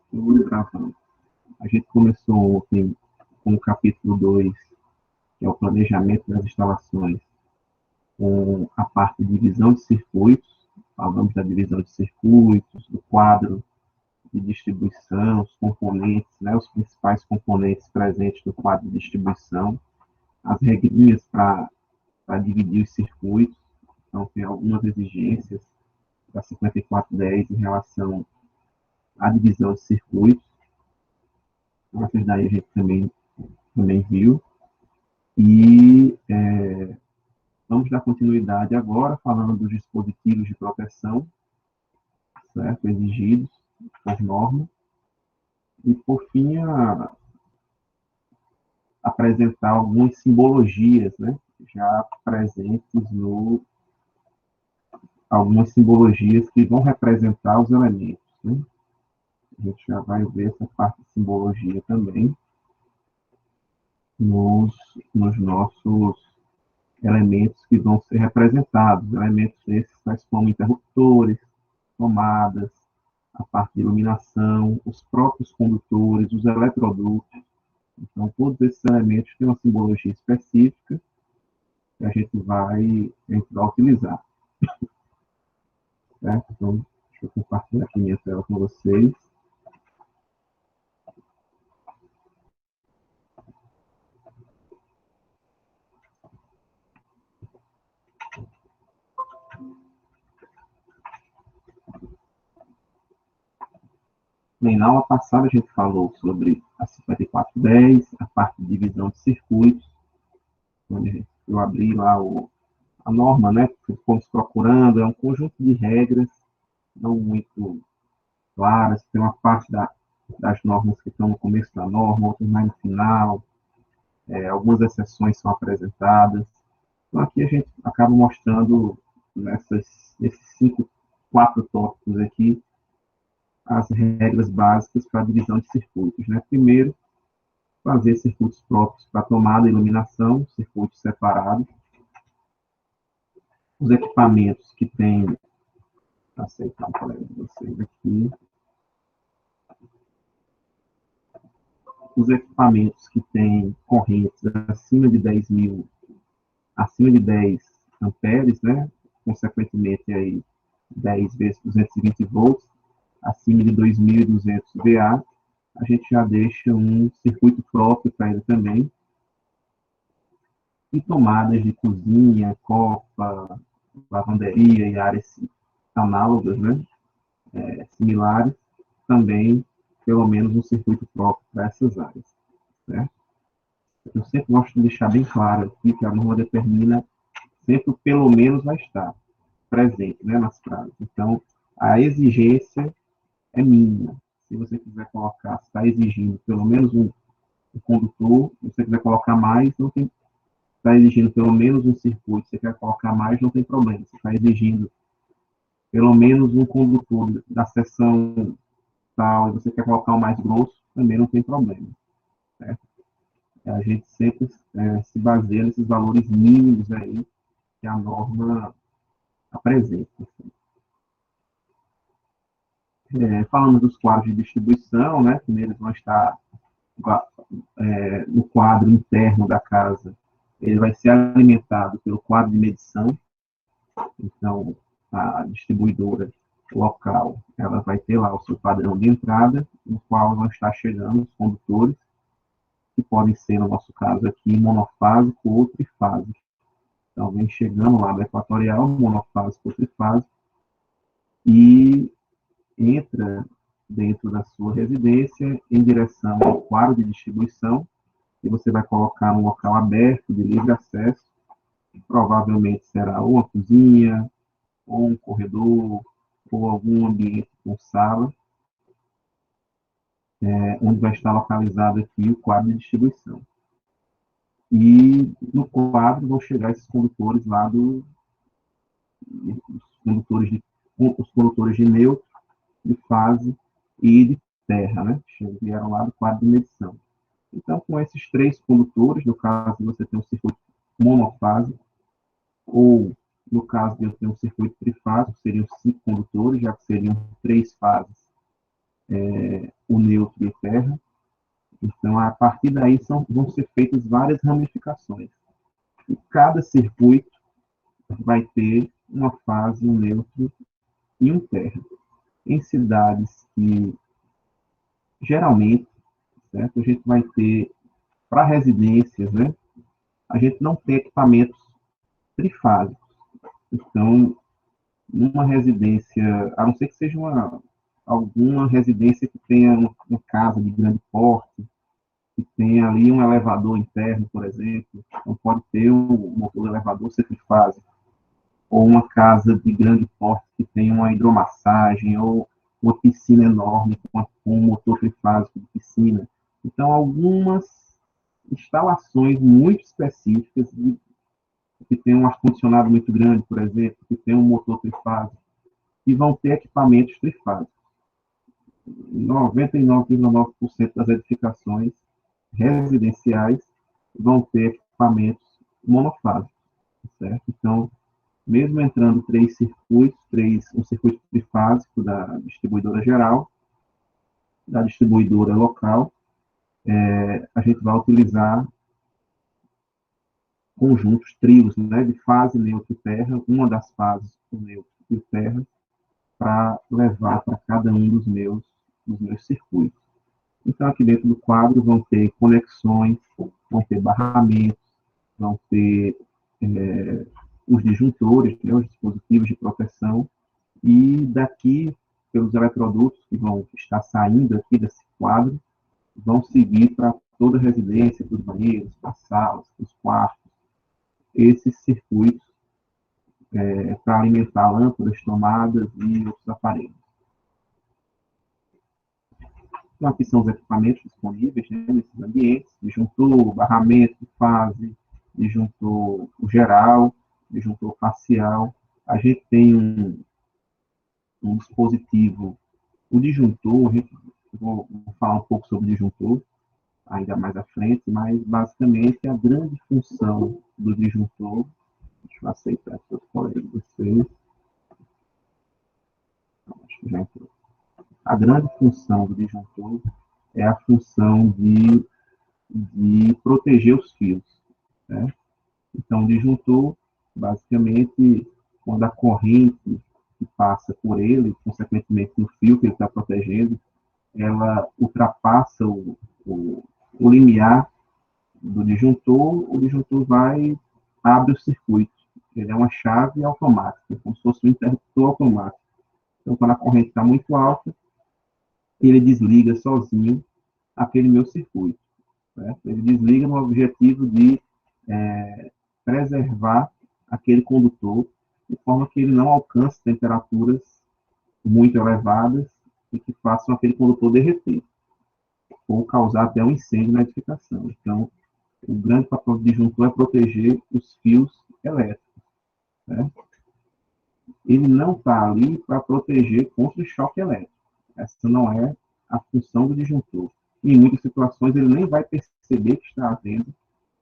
Tudo gravando. A gente começou ontem com o capítulo 2, que é o planejamento das instalações, com a parte de divisão de circuitos. Falamos da divisão de circuitos, do quadro de distribuição, os componentes, né, os principais componentes presentes no quadro de distribuição, as regrinhas para dividir os circuitos. Então, tem algumas exigências da 5410 em relação à divisão de circuitos. Então, essas daí a gente também viu. E vamos dar continuidade agora, falando dos dispositivos de proteção, certo? Exigidos por norma. E, por fim, apresentar algumas simbologias, né? Já presentes algumas simbologias que vão representar os elementos, né? A gente já vai ver essa parte de simbologia também nos nossos elementos que vão ser representados. Elementos esses tais como interruptores, tomadas, a parte de iluminação, os próprios condutores, os eletrodutos. Então, todos esses elementos têm uma simbologia específica que a gente vai utilizar. Certo? Então, deixa eu compartilhar aqui minha tela com vocês. Bem, na aula passada a gente falou sobre a 5410, a parte de divisão de circuitos, onde eu abri lá a norma, né, que fomos procurando, é um conjunto de regras, não muito claras, tem uma parte das normas que estão no começo da norma, outras mais no final, algumas exceções são apresentadas. Então, aqui a gente acaba mostrando nesses quatro tópicos aqui, as regras básicas para a divisão de circuitos. Né? Primeiro, fazer circuitos próprios para tomada e iluminação, circuitos separados. Os equipamentos que têm, aceitar um colega de vocês aqui, os equipamentos que têm correntes acima de 10.000, acima de 10 amperes, né? Consequentemente, aí, 10 vezes 220 volts, acima de 2.200 VA, a gente já deixa um circuito próprio para ele também. E tomadas de cozinha, copa, lavanderia e áreas análogas, né? Similares, também, pelo menos, um circuito próprio para essas áreas. Certo? Eu sempre gosto de deixar bem claro aqui que a norma determina sempre o pelo menos vai estar presente, né, nas frases. Então, a exigência é mínima. Se você quiser colocar, se está exigindo pelo menos um condutor, se você quiser colocar mais, não tem. Está exigindo pelo menos um circuito, você quer colocar mais, não tem problema. Você está exigindo pelo menos um condutor da seção tal, e você quer colocar o mais grosso, também não tem problema. Certo? A gente sempre se baseia nesses valores mínimos aí que a norma apresenta. Falando dos quadros de distribuição, né, primeiro eles vão estar no quadro interno da casa, ele vai ser alimentado pelo quadro de medição. Então, a distribuidora local, ela vai ter lá o seu padrão de entrada, no qual vão estar chegando os condutores, que podem ser, no nosso caso aqui, monofásico ou trifásico. Então, vem chegando lá do equatorial, monofásico ou trifásico, e entra dentro da sua residência em direção ao quadro de distribuição, que você vai colocar num local aberto, de livre acesso, que provavelmente será ou uma cozinha, ou um corredor, ou algum ambiente com sala, onde vai estar localizado aqui o quadro de distribuição. E no quadro vão chegar esses condutores lá os condutores de neutro, de fase e de terra, né? Vieram lá do quadro de medição. Então, com esses três condutores, no caso de você ter um circuito monofásico, ou no caso de eu ter um circuito trifásico, seriam 5 condutores, já que seriam 3 fases o neutro e o terra. Então, a partir daí, vão ser feitas várias ramificações. E cada circuito vai ter uma fase, um neutro e um terra. Em cidades que, geralmente, certo, a gente vai ter, para residências, né, a gente não tem equipamentos trifásicos. Então, numa residência, a não ser que seja alguma residência que tenha uma casa de grande porte, que tenha ali um elevador interno, por exemplo, então pode ter um motor elevador ser trifásico, ou uma casa de grande porte que tenha uma hidromassagem, ou uma piscina enorme com um motor trifásico de piscina. Então, algumas instalações muito específicas que tem um ar-condicionado muito grande, por exemplo, que tem um motor trifásico, e vão ter equipamentos trifásicos. 99,9% das edificações residenciais vão ter equipamentos monofásicos, certo? Então, mesmo entrando três circuitos, um circuito trifásico da distribuidora geral, da distribuidora local, a gente vai utilizar conjuntos, trios, né, de fase, neutro e terra, uma das fases, o neutro e o terra, para levar para cada um dos meus circuitos. Então, aqui dentro do quadro vão ter conexões, vão ter barramentos, vão ter os disjuntores, né, os dispositivos de proteção, e daqui, pelos eletrodutos que vão estar saindo aqui desse quadro, vão seguir para toda a residência, para os banheiros, para as salas, para os quartos, esses circuitos para alimentar lâmpadas, tomadas e outros aparelhos. Então, aqui são os equipamentos disponíveis, né, nesses ambientes: disjuntor, barramento, fase, disjuntor geral, disjuntor parcial. A gente tem um dispositivo, o disjuntor, vou falar um pouco sobre o disjuntor ainda mais à frente, mas basicamente a grande função do disjuntor, deixa eu aceitar que eu falei de vocês, acho que já entrou. A grande função do disjuntor é a função de proteger os fios, né? Então, o disjuntor, basicamente, quando a corrente que passa por ele, consequentemente o fio que ele está protegendo, ela ultrapassa o limiar do disjuntor, o disjuntor abre o circuito. Ele é uma chave automática, como se fosse um interruptor automático. Então, quando a corrente está muito alta, ele desliga sozinho aquele meu circuito. Certo? Ele desliga no objetivo de preservar aquele condutor, de forma que ele não alcance temperaturas muito elevadas e que façam aquele condutor derreter, ou causar até um incêndio na edificação. Então, o grande papel do disjuntor é proteger os fios elétricos. Né? Ele não está ali para proteger contra o choque elétrico. Essa não é a função do disjuntor. Em muitas situações, ele nem vai perceber que está havendo,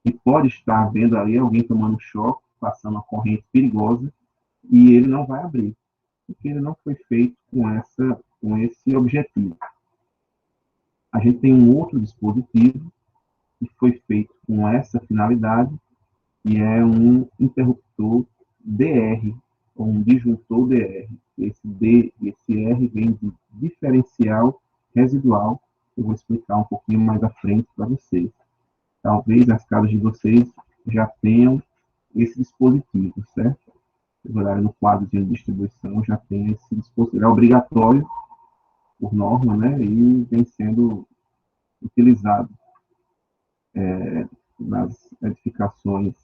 e pode estar havendo ali alguém tomando choque, passando uma corrente perigosa, e ele não vai abrir, porque ele não foi feito com esse objetivo. A gente tem um outro dispositivo que foi feito com essa finalidade, que é um interruptor DR, ou um disjuntor DR. Esse D e esse R vem de diferencial residual, eu vou explicar um pouquinho mais à frente para vocês. Talvez as casas de vocês já tenham esse dispositivo, certo? Vocês olharem no quadro de distribuição, já tem esse dispositivo. É obrigatório, por norma, né? E vem sendo utilizado nas edificações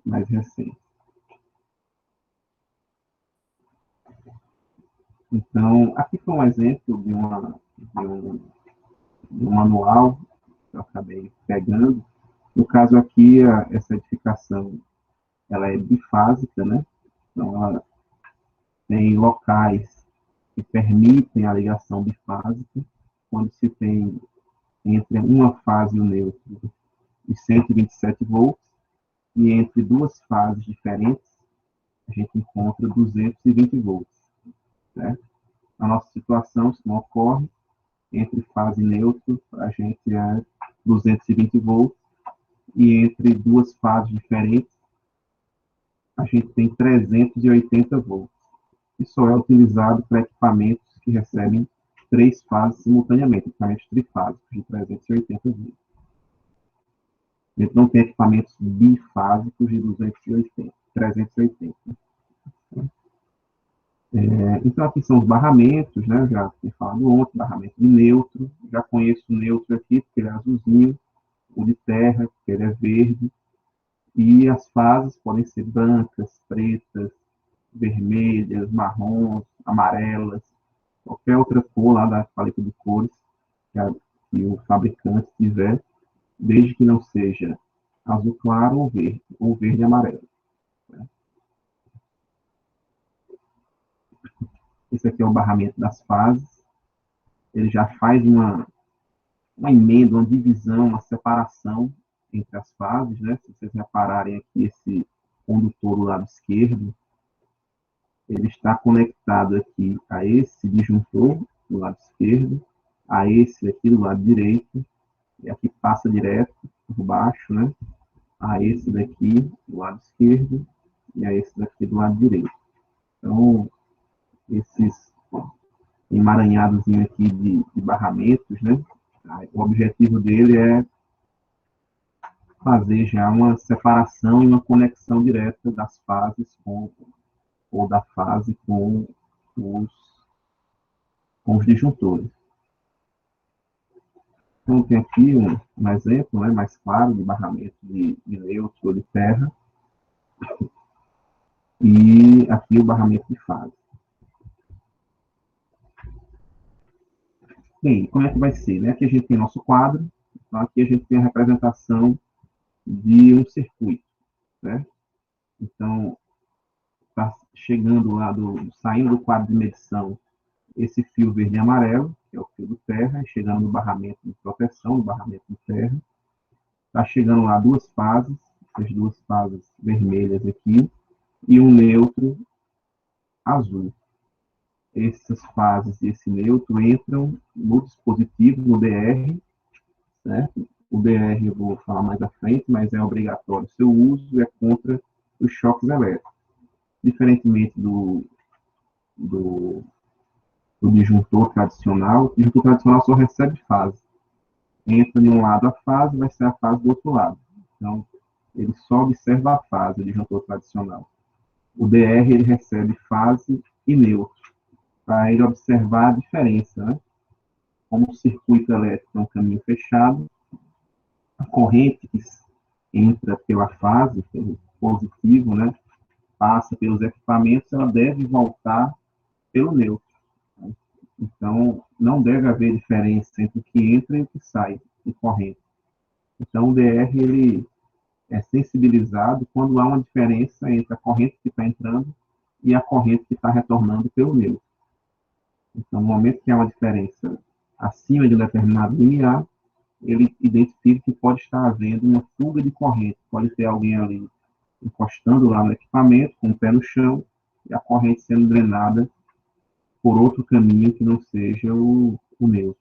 mais recentes. Então, aqui foi um exemplo de um manual que eu acabei pegando. No caso aqui, essa edificação ela é bifásica, né? Então, ela tem locais que permitem a ligação bifásica, quando se tem entre uma fase e o neutro de 127 volts, e entre duas fases diferentes, a gente encontra 220 volts. Certo? Na nossa situação, isso não ocorre, entre fase e neutro, a gente é 220 volts, e entre duas fases diferentes, a gente tem 380 volts. E só é utilizado para equipamentos que recebem 3 fases simultaneamente, equipamentos trifásicos de 380 volts. A gente não tem equipamentos bifásicos de 380. Então, aqui são os barramentos, né? Eu já tinha falado ontem, barramento de neutro. Já conheço o neutro aqui, porque ele é azulzinho. O de terra, porque ele é verde. E as fases podem ser brancas, pretas, vermelhas, marrons, amarelas, qualquer outra cor lá da paleta de cores que o fabricante tiver, desde que não seja azul claro ou verde e amarelo. Esse aqui é o barramento das fases. Ele já faz uma emenda, uma divisão, uma separação entre as fases, né? Se vocês repararem aqui, esse condutor do lado esquerdo, ele está conectado aqui a esse disjuntor do lado esquerdo, a esse aqui do lado direito, e aqui passa direto por baixo, né? A esse daqui do lado esquerdo e a esse daqui do lado direito. Então, esses emaranhados aqui de barramentos, né? O objetivo dele é fazer já uma separação e uma conexão direta das fases ou da fase os, com os disjuntores. Então, tem aqui um exemplo, né, mais claro de barramento de neutro ou de terra. E aqui o barramento de fase. Bem, como é que vai ser? Né? Aqui a gente tem nosso quadro. Então, aqui a gente tem a representação de um circuito. Certo? Então, está chegando lá, saindo do quadro de medição, esse fio verde e amarelo, que é o fio do terra, chegando no barramento de proteção, no barramento de terra. Está chegando lá duas fases, as duas fases vermelhas aqui, e um neutro azul. Essas fases e esse neutro entram no dispositivo, no DR, certo? O DR eu vou falar mais à frente, mas é obrigatório o seu uso e é contra os choques elétricos. Diferentemente do disjuntor tradicional, o disjuntor tradicional só recebe fase. Entra de um lado a fase, vai ser a fase do outro lado. Então, ele só observa a fase, o disjuntor tradicional. O DR, ele recebe fase e neutro, para ele observar a diferença, né? Como o circuito elétrico é um caminho fechado, a corrente que entra pela fase, pelo positivo, né, passa pelos equipamentos, ela deve voltar pelo neutro. Né? Então, não deve haver diferença entre o que entra e o que sai de corrente. Então, o DR ele é sensibilizado quando há uma diferença entre a corrente que está entrando e a corrente que está retornando pelo neutro. Então, no momento que há uma diferença acima de um determinado limiar, ele identifica que pode estar havendo uma fuga de corrente. Pode ter alguém ali encostando lá no equipamento, com o pé no chão, e a corrente sendo drenada por outro caminho que não seja o neutro.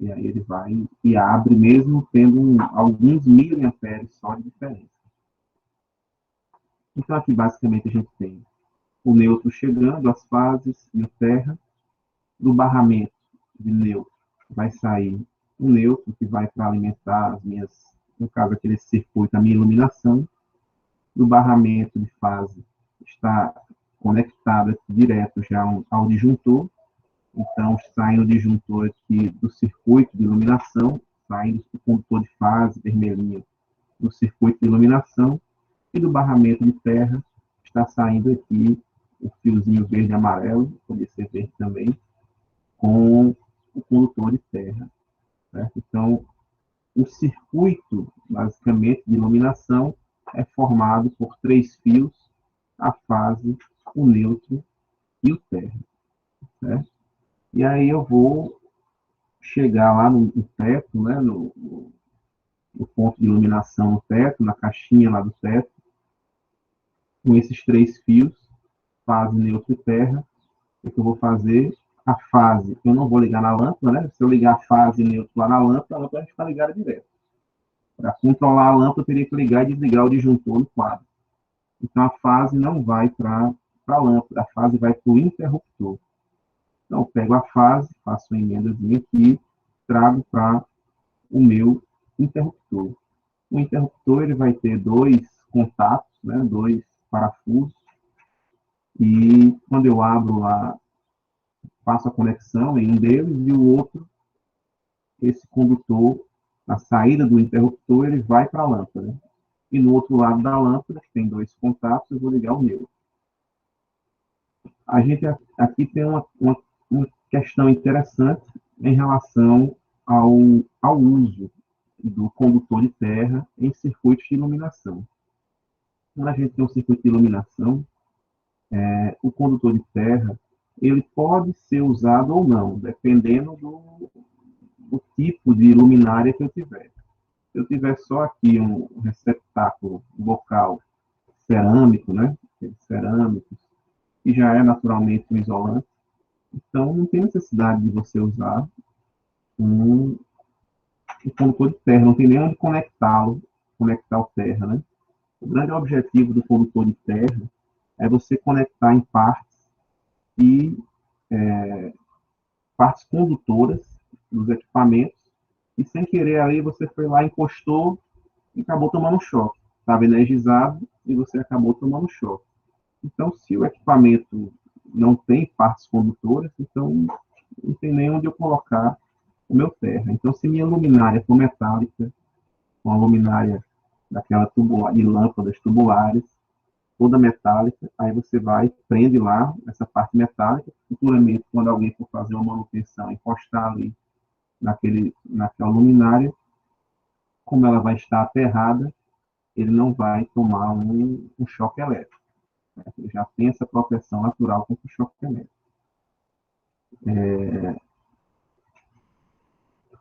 E aí ele vai e abre, mesmo tendo alguns miliamperes só de diferença. Então, aqui basicamente a gente tem o neutro chegando, as fases e o terra. Do barramento de neutro vai sair o neutro, que vai para alimentar as minhas, no caso aquele circuito, a minha iluminação. Do barramento de fase está conectado aqui direto já ao disjuntor. Então, sai o disjuntor aqui do circuito de iluminação, saindo do condutor de fase vermelhinho do circuito de iluminação. E do barramento de terra está saindo aqui o fiozinho verde e amarelo, poderia ser verde também, com o condutor de terra. Certo? Então, o circuito, basicamente, de iluminação é formado por 3 fios, a fase, o neutro e o terra. Certo? E aí eu vou chegar lá no teto, né, no ponto de iluminação no teto, na caixinha lá do teto, com esses 3 fios, fase, neutro e terra. O que eu vou fazer? a fase, eu não vou ligar na lâmpada, né? Se eu ligar a fase neutro lá na lâmpada, a lâmpada vai ficar ligada direto. Para controlar a lâmpada, eu teria que ligar e desligar o disjuntor no quadro. Então, a fase não vai para a lâmpada, a fase vai para o interruptor. Então, eu pego a fase, faço uma emendazinha aqui, trago para o meu interruptor. O interruptor ele vai ter dois contatos, né, dois parafusos, e quando eu abro lá, faço a conexão em um deles, e o outro, esse condutor, a saída do interruptor, ele vai para a lâmpada. E no outro lado da lâmpada, que tem dois contatos, eu vou ligar o meu. A gente aqui tem uma questão interessante em relação ao uso do condutor de terra em circuitos de iluminação. Quando a gente tem um circuito de iluminação, o condutor de terra ele pode ser usado ou não, dependendo do tipo de luminária que eu tiver. Se eu tiver só aqui um receptáculo bocal cerâmico, né, cerâmicos, que já é naturalmente um isolante, então não tem necessidade de você usar um, um condutor de terra, não tem nem onde conectá-lo, conectar o terra, né? O grande objetivo do condutor de terra é você conectar em e partes condutoras dos equipamentos, e sem querer aí você foi lá, encostou e acabou tomando um choque. Estava energizado e você acabou tomando um choque. Então, se o equipamento não tem partes condutoras, então não tem nem onde eu colocar o meu terra. Então, se minha luminária for metálica, uma luminária daquela tubular, de lâmpadas tubulares, toda metálica, aí você vai, prende lá essa parte metálica, futuramente, quando alguém for fazer uma manutenção, encostar ali naquela luminária, como ela vai estar aterrada, ele não vai tomar um choque elétrico. Né? Ele já tem essa proteção natural contra o choque elétrico.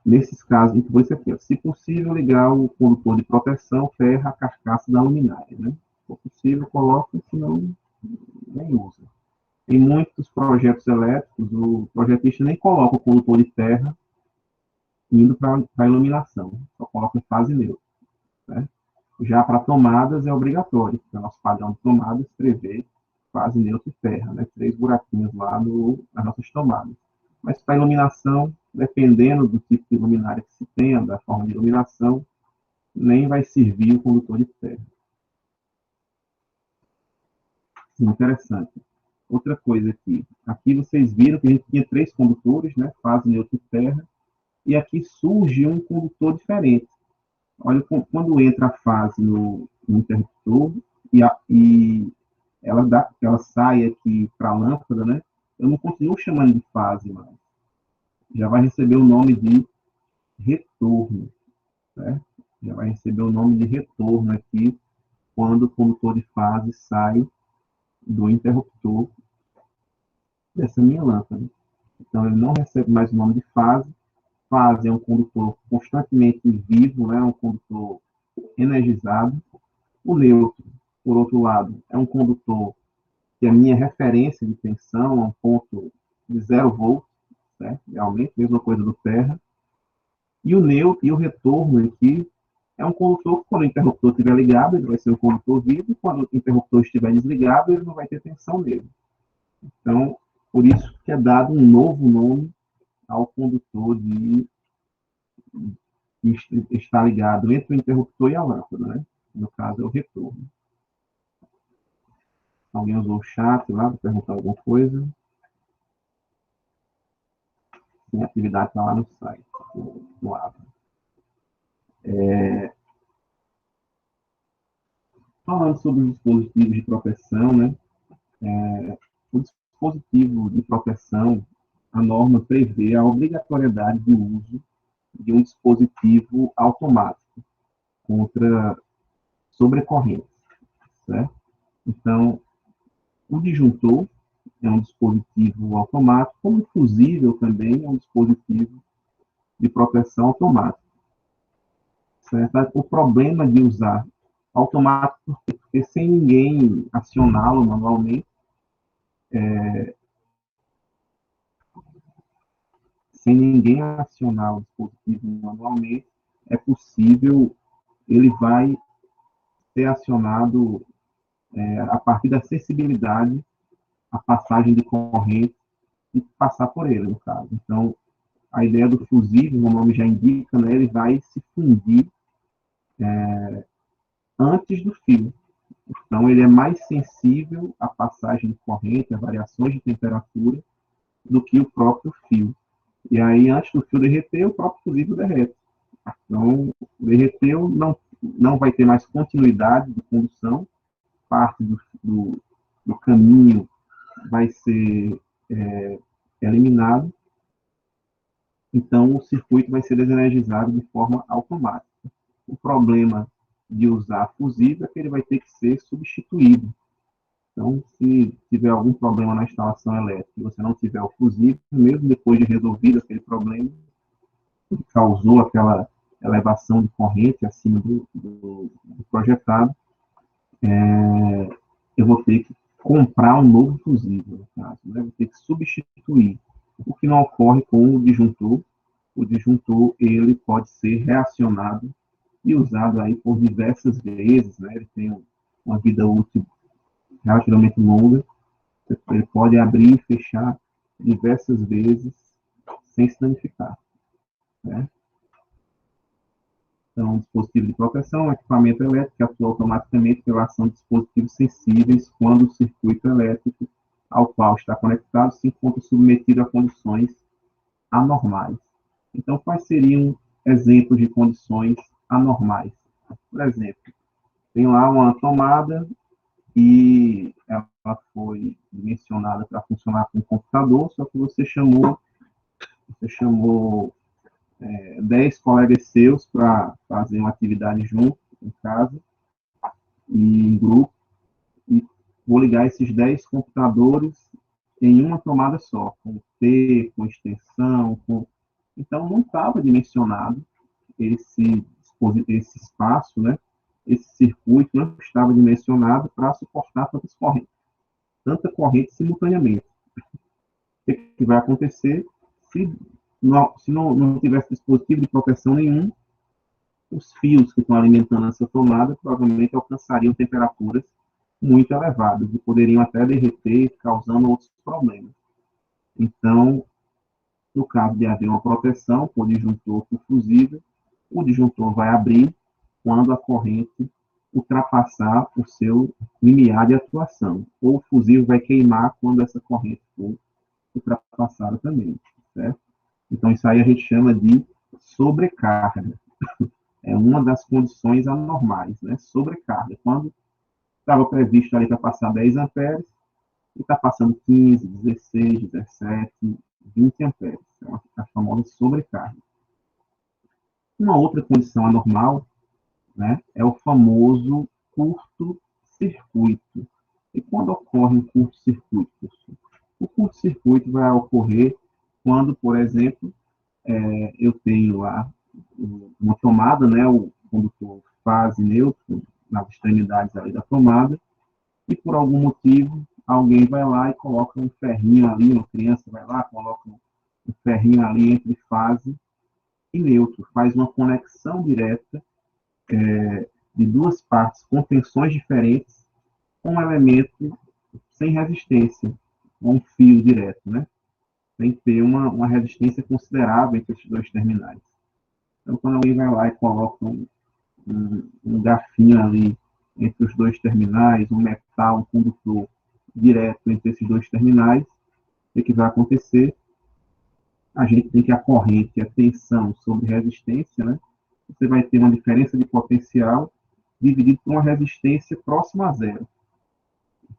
Nesses casos, por isso aqui, ó, se possível, ligar o condutor de proteção, ferra a carcaça da luminária. Né? Se for possível, coloca, senão nem usa. Em muitos projetos elétricos, o projetista nem coloca o condutor de terra indo para a iluminação, só coloca em fase neutra. Né? Já para tomadas é obrigatório, porque o nosso padrão de tomadas prevê fase neutra e terra, né? 3 buraquinhos lá nas nossas tomadas. Mas para iluminação, dependendo do tipo de luminária que se tenha, da forma de iluminação, nem vai servir o condutor de terra. Interessante. Outra coisa aqui. Aqui vocês viram que a gente tinha 3 condutores, né? Fase neutra e terra. E aqui surge um condutor diferente. Olha, quando entra a fase no interruptor e ela sai aqui para a lâmpada, né? Eu não continuo chamando de fase mais. Já vai receber o nome de retorno, né? Já vai receber o nome de retorno aqui quando o condutor de fase sai do interruptor dessa minha lâmpada. Então, ele não recebe mais o nome de fase. Fase é um condutor constantemente vivo, né? Um condutor energizado. O neutro, por outro lado, é um condutor que a minha referência de tensão é um ponto de 0 volts, certo? Realmente, mesma coisa do terra. E o neutro e o retorno aqui é um condutor que, quando o interruptor estiver ligado, ele vai ser um condutor vivo, e quando o interruptor estiver desligado, ele não vai ter tensão nele. Então, por isso que é dado um novo nome ao condutor que está ligado entre o interruptor e a lâmpada, né? No caso, é o retorno. Alguém usou o chat lá para perguntar alguma coisa? Minha atividade está lá no site, no AVA. Falando sobre os dispositivos de proteção, né? O dispositivo de proteção, a norma prevê a obrigatoriedade de uso de um dispositivo automático contra sobrecorrentes, certo? Então, o disjuntor é um dispositivo automático, como o fusível também é um dispositivo de proteção automático. Certo? O problema de usar automático, porque sem ninguém acioná-lo manualmente, sem ninguém acionar o dispositivo manualmente, é possível, ele vai ser acionado a partir da sensibilidade, a passagem de corrente e passar por ele, no caso. Então, a ideia do fusível, o nome já indica, né, ele vai se fundir antes do fio. Então, ele é mais sensível à passagem de corrente, a variações de temperatura, do que o próprio fio. E aí, antes do fio derreter, o próprio fusível derrete. Então, derreteu, não vai ter mais continuidade de condução, parte do caminho vai ser eliminado, então o circuito vai ser desenergizado de forma automática. O problema de usar fusível é que ele vai ter que ser substituído. Então, se tiver algum problema na instalação elétrica e você não tiver o fusível, mesmo depois de resolvido aquele problema, que causou aquela elevação de corrente acima do projetado, eu vou ter que comprar um novo fusível, no caso, né? Vou ter que substituir, o que não ocorre com o disjuntor. O disjuntor, ele pode ser reacionado e usado aí por diversas vezes, né? Ele tem uma vida útil relativamente longa, ele pode abrir e fechar diversas vezes sem se danificar, né? Então, dispositivo de proteção, equipamento elétrico que atua automaticamente pela ação de dispositivos sensíveis quando o circuito elétrico ao qual está conectado se encontra submetido a condições anormais. Então, quais seriam exemplos de condições anormais? Por exemplo, tem lá uma tomada e ela foi dimensionada para funcionar com um computador, só que você chamou 10 colegas seus para fazer uma atividade junto, em casa, e em grupo, e vou ligar esses 10 computadores em uma tomada só, com T, com extensão, então não estava dimensionado esse espaço, né? Esse circuito não estava dimensionado para suportar tanta corrente simultaneamente. O que vai acontecer se não tivesse dispositivo de proteção nenhum? Os fios que estão alimentando essa tomada provavelmente alcançariam temperaturas muito elevadas e poderiam até derreter, causando outros problemas. Então, no caso de haver uma proteção por disjuntor por fusível, o disjuntor vai abrir quando a corrente ultrapassar o seu limiar de atuação, ou o fusível vai queimar quando essa corrente for ultrapassada também, certo? Então, isso aí a gente chama de sobrecarga. É uma das condições anormais, né? Sobrecarga. Quando estava previsto ali para passar 10 amperes, e está passando 15, 16, 17, 20 amperes. Então, a famosa sobrecarga. Uma outra condição anormal, né, é o famoso curto-circuito. E quando ocorre um curto-circuito? O curto-circuito vai ocorrer quando, por exemplo, eu tenho lá uma tomada, né, o condutor fase neutro nas extremidades ali da tomada, e por algum motivo alguém vai lá e coloca um ferrinho ali, uma criança vai lá, coloca um ferrinho ali entre fase e neutro, faz uma conexão direta de duas partes com tensões diferentes, com um elemento sem resistência, um fio direto, né? Tem que ter uma resistência considerável entre esses dois terminais. Então, quando alguém vai lá e coloca um garfinho ali entre os dois terminais, um metal, um condutor direto entre esses dois terminais, o que vai acontecer? A gente tem que a corrente e a tensão sobre resistência, né? Você vai ter uma diferença de potencial dividido por uma resistência próxima a zero.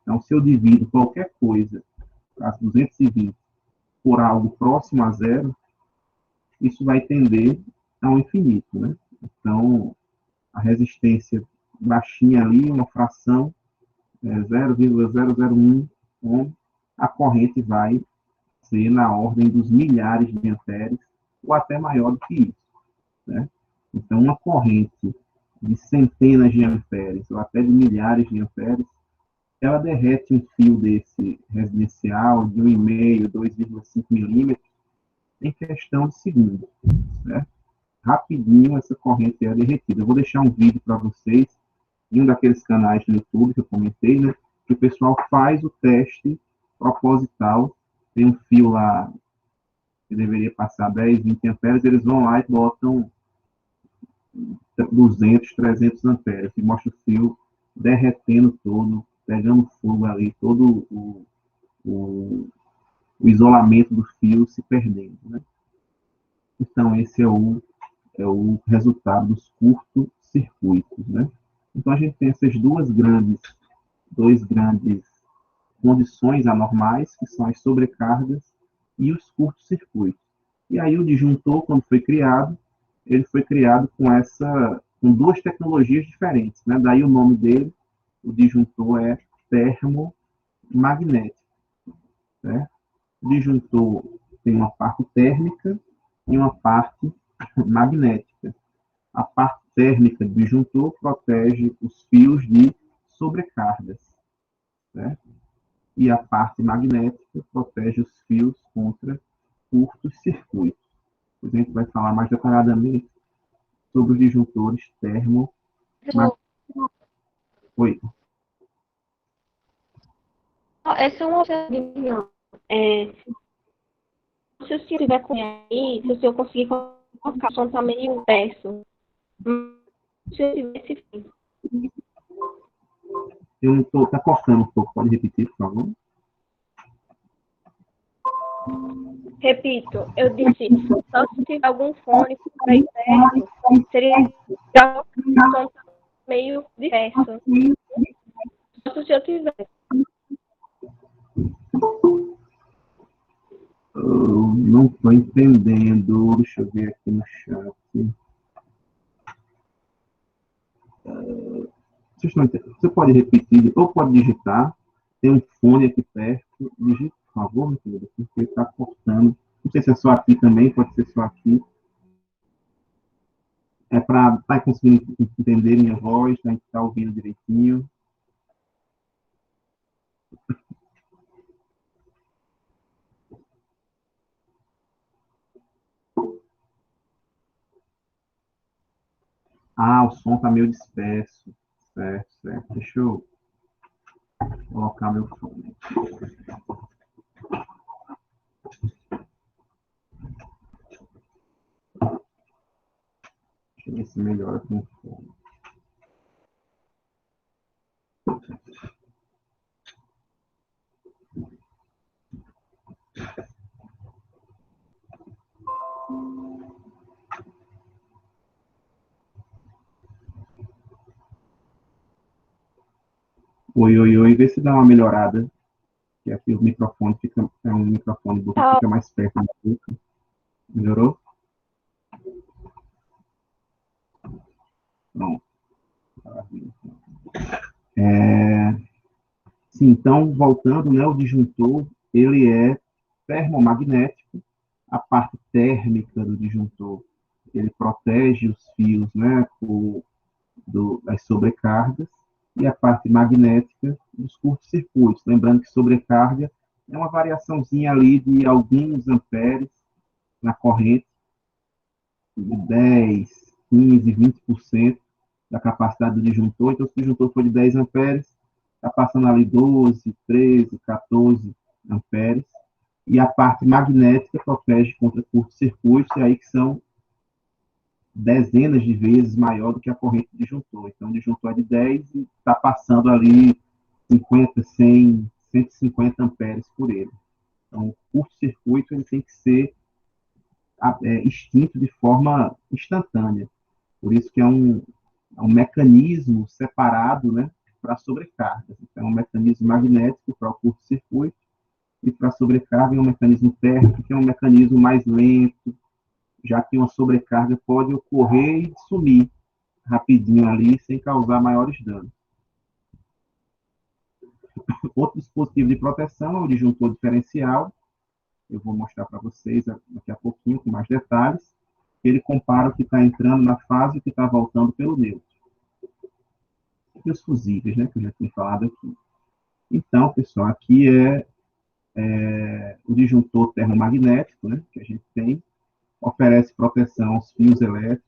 Então, se eu divido qualquer coisa, as 220, por algo próximo a zero, isso vai tender ao infinito, né? Então, a resistência baixinha ali, uma fração, 0,001 ohm, a corrente vai ser na ordem dos milhares de amperes, ou até maior do que isso, né? Então, uma corrente de centenas de amperes, ou até de milhares de amperes, ela derrete um fio desse residencial de 1,5, 2,5 milímetros em questão de segundos, né? Rapidinho essa corrente é derretida. Eu vou deixar um vídeo para vocês em um daqueles canais do YouTube que eu comentei, né? Que o pessoal faz o teste proposital, tem um fio lá que deveria passar 10, 20 amperes, eles vão lá e botam 200, 300 amperes, e mostra o fio derretendo todo, pegando fogo ali, todo o, o isolamento do fio se perdendo, né? Então, esse é o resultado dos curtos-circuitos, né? Então, a gente tem essas dois grandes condições anormais, que são as sobrecargas e os curtos-circuitos. E aí o disjuntor, quando foi criado, ele foi criado com duas tecnologias diferentes, né? Daí o nome dele, o disjuntor é termomagnético, né? O disjuntor tem uma parte térmica e uma parte magnética. A parte térmica do disjuntor protege os fios de sobrecargas, né? E a parte magnética protege os fios contra curtos-circuitos. A gente vai falar mais detalhadamente sobre os disjuntores termomagnéticos. Oi. Essa é uma opinião. Se o senhor tiver com aí, se o senhor conseguir colocar, o som está meio inverso. Se eu tiver esse fim. Eu não estou. Está cortando um pouco. Pode repetir, por favor? Repito, eu disse, só se tiver algum fone para aí perto, seria o som meio diverso. Se o senhor tiver. Eu não estou entendendo. Deixa eu ver aqui no chat. Você pode repetir, ou pode digitar. Tem um fone aqui perto. Digite, por favor, meu querido, porque está cortando. Não sei se é só aqui também, pode ser só aqui. É para estar conseguindo entender minha voz, para a gente estar ouvindo direitinho. Ah, o som está meio disperso. Certo, certo. Deixa eu colocar meu fone. Deixa eu ver se melhora com o fone. Oi, oi, oi. Vê se dá uma melhorada. Que aqui o microfone fica. É um microfone que fica mais perto da boca. Melhorou? Pronto. Sim, então, voltando, né, o disjuntor, ele é termomagnético. A parte térmica do disjuntor, ele protege os fios, né, das sobrecargas, e a parte magnética dos curtos-circuitos. Lembrando que sobrecarga é uma variaçãozinha ali de alguns amperes na corrente, de 10, 15, 20% da capacidade do disjuntor. Então, se o disjuntor for de 10 amperes, está passando ali 12, 13, 14 amperes. E a parte magnética protege contra curtos-circuitos, e aí que são dezenas de vezes maior do que a corrente de disjuntor. Então, o disjuntor é de 10 e está passando ali 50, 100, 150 amperes por ele. Então, o curto-circuito ele tem que ser extinto de forma instantânea. Por isso que é um mecanismo separado, né, para sobrecarga. Então, é um mecanismo magnético para o curto-circuito e para a sobrecarga é um mecanismo térmico, que é um mecanismo mais lento, já que uma sobrecarga pode ocorrer e sumir rapidinho ali, sem causar maiores danos. Outro dispositivo de proteção é o disjuntor diferencial. Eu vou mostrar para vocês daqui a pouquinho, com mais detalhes. Ele compara o que está entrando na fase e o que está voltando pelo neutro. E os fusíveis, né, que eu já tinha falado aqui. Então, pessoal, aqui é O disjuntor termomagnético, né, que a gente tem, oferece proteção aos fios elétricos,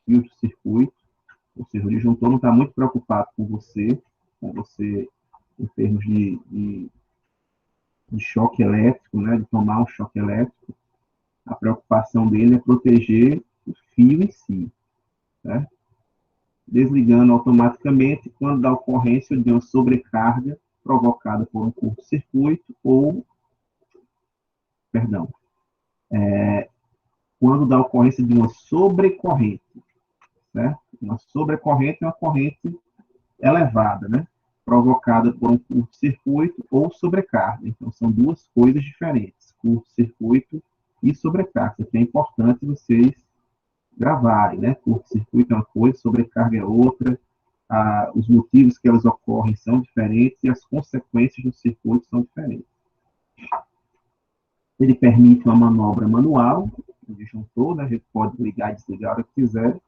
fios de circuito, ou seja, o disjuntor não está muito preocupado com você em termos de choque elétrico, né, de tomar um choque elétrico. A preocupação dele é proteger o fio em si, né? Desligando automaticamente quando da ocorrência de uma sobrecarga provocada por um curto-circuito ou, perdão, quando da ocorrência de uma sobrecorrente, né? Uma sobrecorrente é uma corrente elevada, né? Provocada por um curto-circuito ou sobrecarga. Então, são duas coisas diferentes, curto-circuito e sobrecarga. Isso aqui é importante vocês gravarem, né? Curto-circuito é uma coisa, sobrecarga é outra, os motivos que elas ocorrem são diferentes e as consequências do circuito são diferentes. Ele permite uma manobra manual, o disjuntor, né? A gente pode ligar e desligar a hora que quiser,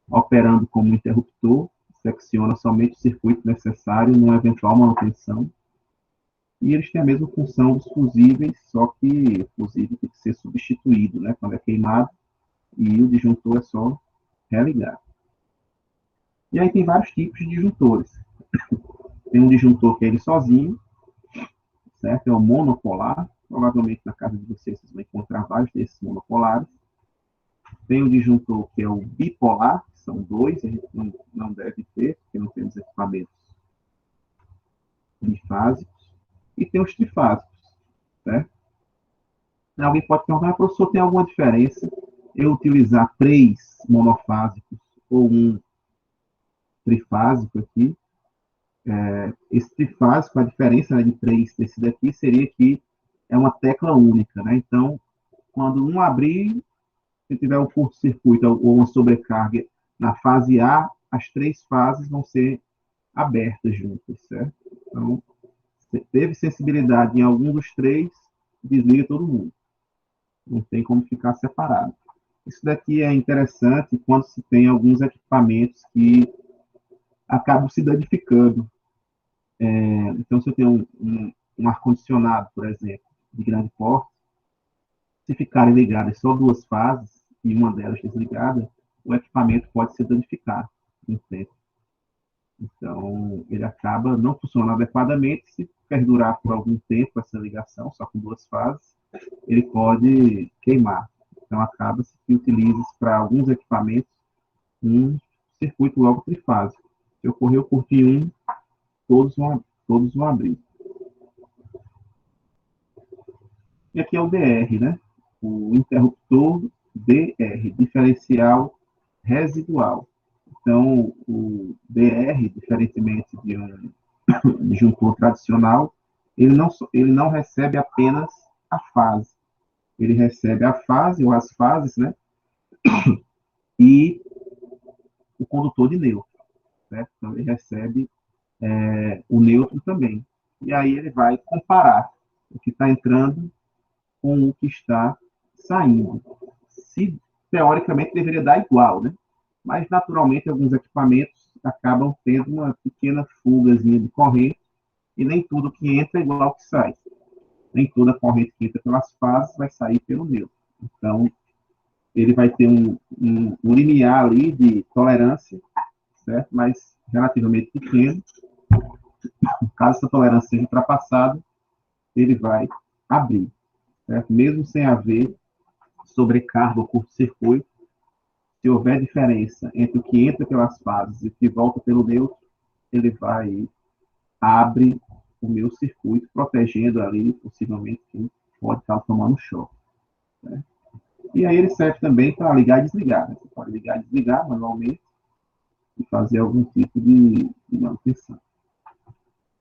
operando como interruptor, secciona somente o circuito necessário numa eventual manutenção. E eles têm a mesma função dos fusíveis, só que o fusível tem que ser substituído, né? Quando é queimado, e o disjuntor é só religar. E aí tem vários tipos de disjuntores. Tem um disjuntor que é ele sozinho, certo? É o monopolar. Provavelmente na casa de vocês vão encontrar vários desses monopolares. Tem o disjuntor que é o bipolar, que são dois, a gente não deve ter, porque não temos equipamentos bifásicos. E tem os trifásicos, certo? Alguém pode perguntar, professor, tem alguma diferença eu utilizar 3 monofásicos ou um trifásico aqui? Esse trifásico, a diferença, né, de 3 desse daqui seria que é uma tecla única, né? Então, quando um abrir, se tiver um curto-circuito ou uma sobrecarga na fase A, as 3 fases vão ser abertas juntas, certo? Então, se teve sensibilidade em algum dos 3, desliga todo mundo. Não tem como ficar separado. Isso daqui é interessante quando se tem alguns equipamentos que acabam se danificando. Então, se eu tenho um ar-condicionado, por exemplo, de grande porte, se ficarem ligadas só 2 fases e uma delas desligada, o equipamento pode se danificar no tempo. Então, ele acaba não funcionando adequadamente. Se perdurar por algum tempo essa ligação, só com 2 fases, ele pode queimar. Então, acaba-se que utiliza para alguns equipamentos um circuito logo trifásico. Se ocorrer o curto em um, todos vão abrir. E aqui é o DR, né? O interruptor DR, diferencial residual. Então, o DR, diferentemente de um disjuntor tradicional, ele não recebe apenas a fase. Ele recebe a fase, ou as fases, né? E o condutor de neutro. Certo? Então, ele recebe o neutro também. E aí ele vai comparar o que está entrando com o que está saindo. Se, teoricamente, deveria dar igual, né? Mas, naturalmente, alguns equipamentos acabam tendo uma pequena fugazinha de corrente e nem tudo que entra é igual ao que sai. Nem toda corrente que entra pelas fases vai sair pelo neutro. Então, ele vai ter um limiar ali de tolerância, certo? Mas relativamente pequeno. Caso essa tolerância seja ultrapassada, ele vai abrir, certo? Mesmo sem haver sobrecarga ou curto-circuito, se houver diferença entre o que entra pelas fases e o que volta pelo neutro, ele vai abre o meu circuito, protegendo ali, possivelmente, quem pode estar tomando choque. Né? E aí ele serve também para ligar e desligar. Né? Você pode ligar e desligar manualmente e fazer algum tipo de manutenção.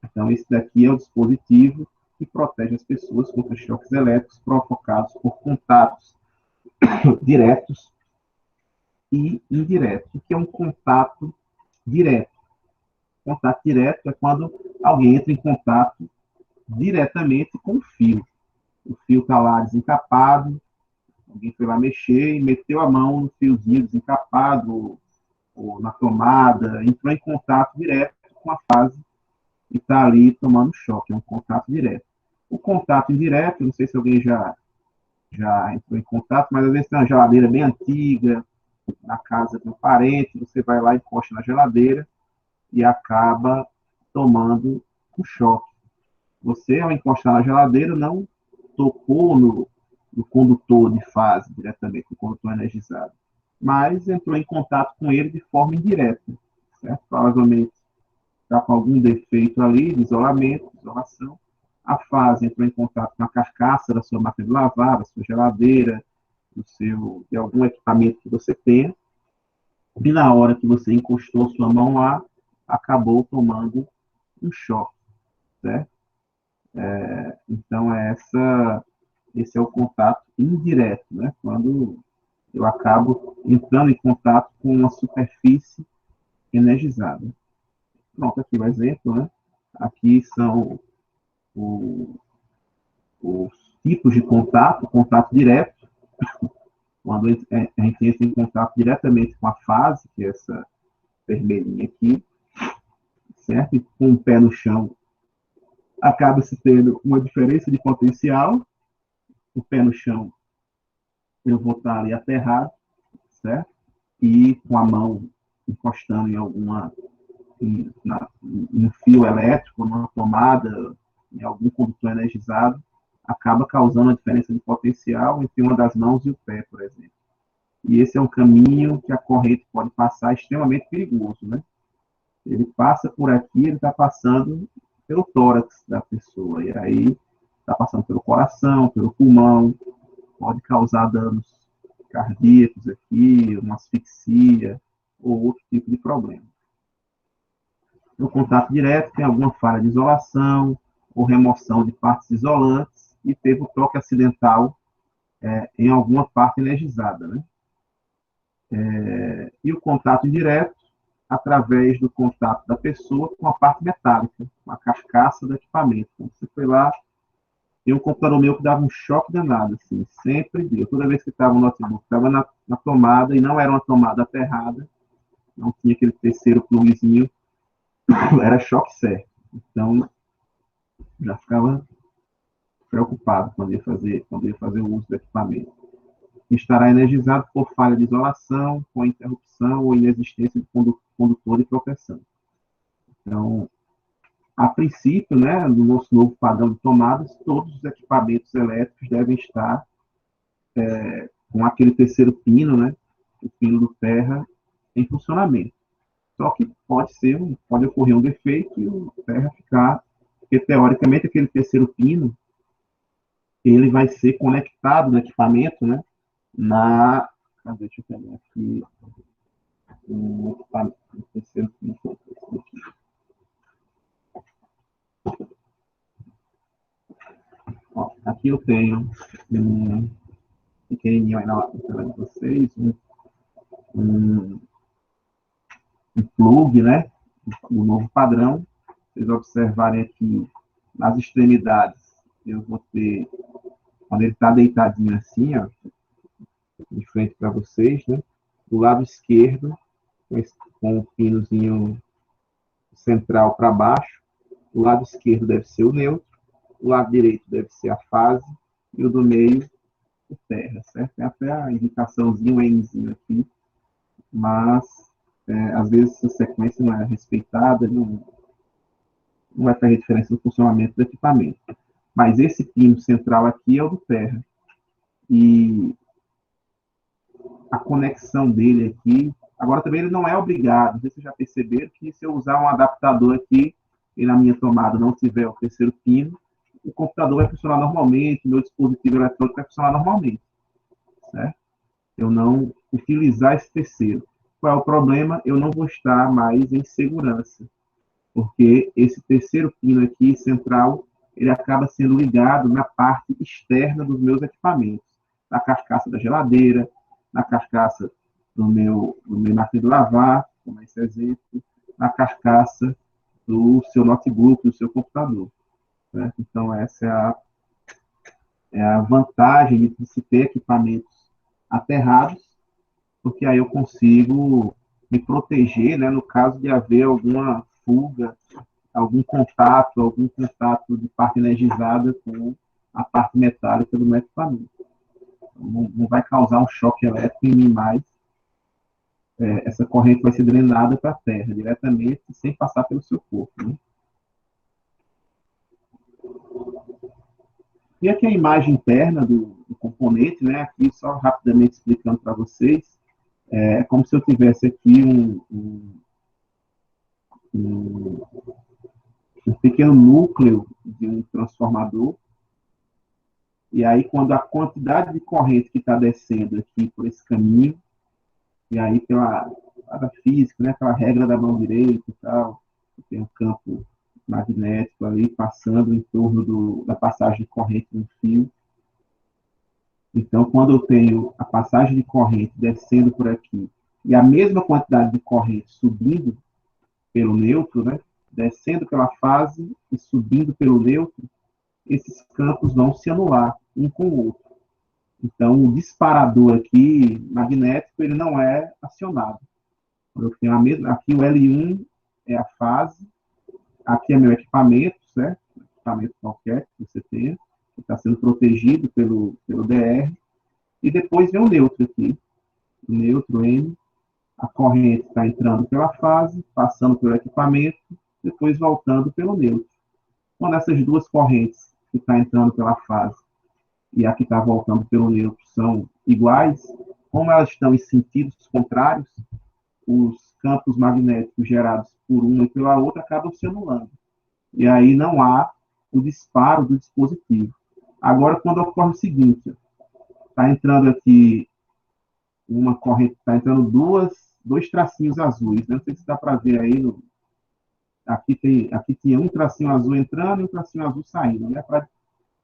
Então, esse daqui é o dispositivo que protege as pessoas contra choques elétricos provocados por contatos diretos e indiretos. O que é um contato direto? Contato direto é quando alguém entra em contato diretamente com o fio. O fio está lá desencapado, alguém foi lá mexer e meteu a mão no fiozinho desencapado ou na tomada, entrou em contato direto com a fase e está ali tomando choque, é um contato direto. O contato indireto, não sei se alguém já entrou em contato, mas às vezes tem uma geladeira bem antiga, na casa de um parente, você vai lá e encosta na geladeira e acaba tomando um choque. Você, ao encostar na geladeira, não tocou no condutor de fase diretamente, no condutor energizado, mas entrou em contato com ele de forma indireta, certo? Provavelmente está com algum defeito ali de isolamento, de isolação. A fase entrou em contato com a carcaça da sua máquina de lavar, da sua geladeira, de algum equipamento que você tenha, e na hora que você encostou sua mão lá, acabou tomando um choque, certo? Então, esse é o contato indireto, né? Quando eu acabo entrando em contato com uma superfície energizada. Pronto, aqui o exemplo, né? Aqui são o, os tipos de contato, contato direto, quando a gente entra em contato diretamente com a fase, que é essa vermelhinha aqui, certo? E com o pé no chão, acaba-se tendo uma diferença de potencial. O pé no chão, eu vou estar ali aterrado, certo? E com a mão encostando em um fio elétrico, numa tomada, em algum condutor energizado, acaba causando a diferença de potencial entre uma das mãos e o pé, por exemplo. E esse é um caminho que a corrente pode passar extremamente perigoso, né? Ele passa por aqui, ele está passando pelo tórax da pessoa, e aí está passando pelo coração, pelo pulmão, pode causar danos cardíacos aqui, uma asfixia ou outro tipo de problema. No contato direto, tem alguma falha de isolação ou remoção de partes isolantes e teve o toque acidental em alguma parte energizada, né? E o contato indireto, através do contato da pessoa com a parte metálica, com a carcaça do equipamento. Então, você foi lá, tem um computador meu que dava um choque danado, assim, sempre deu. Toda vez que estava no notebook, estava na tomada, e não era uma tomada aterrada, não tinha aquele terceiro plugzinho, era choque certo. Então, já ficava preocupado quando ia fazer o uso do equipamento. Estará energizado por falha de isolação, com interrupção ou inexistência de condutor de proteção. Então, a princípio, né, no nosso novo padrão de tomadas, todos os equipamentos elétricos devem estar com aquele terceiro pino, né, o pino do terra, em funcionamento. Só que pode ocorrer um defeito e o terra ficar, porque teoricamente aquele terceiro pino, ele vai ser conectado no equipamento, né, deixa eu pegar aqui, o terceiro pino, ó, aqui eu tenho um pequenininho aí na tela de vocês, um, um plug, né? O novo padrão. Vocês observarem aqui nas extremidades, eu vou ter, quando ele está deitadinho assim, ó, de frente para vocês, né? Do lado esquerdo, com o pinozinho central para baixo, o lado esquerdo deve ser o neutro, o lado direito deve ser a fase, e o do meio, o terra, certo? Tem até a indicaçãozinha, o Nzinho aqui, mas às vezes a sequência não é respeitada, não vai fazer diferença no funcionamento do equipamento. Mas esse pino central aqui é o do terra. E a conexão dele aqui, agora também ele não é obrigado, não sei se vocês já perceberam que se eu usar um adaptador aqui e na minha tomada não tiver o terceiro pino, o computador vai funcionar normalmente, o meu dispositivo eletrônico vai funcionar normalmente, certo? Eu não utilizar esse terceiro. Qual é o problema? Eu não vou estar mais em segurança, porque esse terceiro pino aqui, central, ele acaba sendo ligado na parte externa dos meus equipamentos, na carcaça da geladeira, na carcaça do meu máquina de lavar, como esse exemplo, na carcaça do seu notebook, do seu computador. Certo? Então, essa é a vantagem de se ter equipamentos aterrados, porque aí eu consigo me proteger, né, no caso de haver alguma fuga algum contato de parte energizada com a parte metálica do meu equipamento. Não vai causar um choque elétrico em mim mais. Essa corrente vai ser drenada para a terra diretamente, sem passar pelo seu corpo. Né? E aqui a imagem interna do componente, né? Aqui só rapidamente explicando para vocês, é como se eu tivesse aqui um, um pequeno núcleo de um transformador. E aí, quando a quantidade de corrente que está descendo aqui por esse caminho, e aí pela física, né, pela regra da mão direita e tal, tem um campo magnético ali passando em torno da passagem de corrente no fio. Então, quando eu tenho a passagem de corrente descendo por aqui e a mesma quantidade de corrente subindo pelo neutro, né, descendo pela fase e subindo pelo neutro, esses campos vão se anular um com o outro. Então, o disparador aqui, magnético, ele não é acionado. Eu tenho aqui o L1 é a fase, aqui é meu equipamento, certo? Equipamento qualquer que você tenha, que está sendo protegido pelo DR, e depois vem o neutro aqui, o neutro N, a corrente está entrando pela fase, passando pelo equipamento, depois voltando pelo neutro. Quando essas duas correntes que estão entrando pela fase e a que está voltando pelo neutro são iguais, como elas estão em sentidos contrários, os campos magnéticos gerados por uma e pela outra acabam se anulando. E aí não há o disparo do dispositivo. Agora, quando ocorre o seguinte, está entrando aqui uma corrente, está entrando dois tracinhos azuis, né? Não sei se dá para ver aí, aqui tinha um tracinho azul entrando e um tracinho azul saindo, né? Para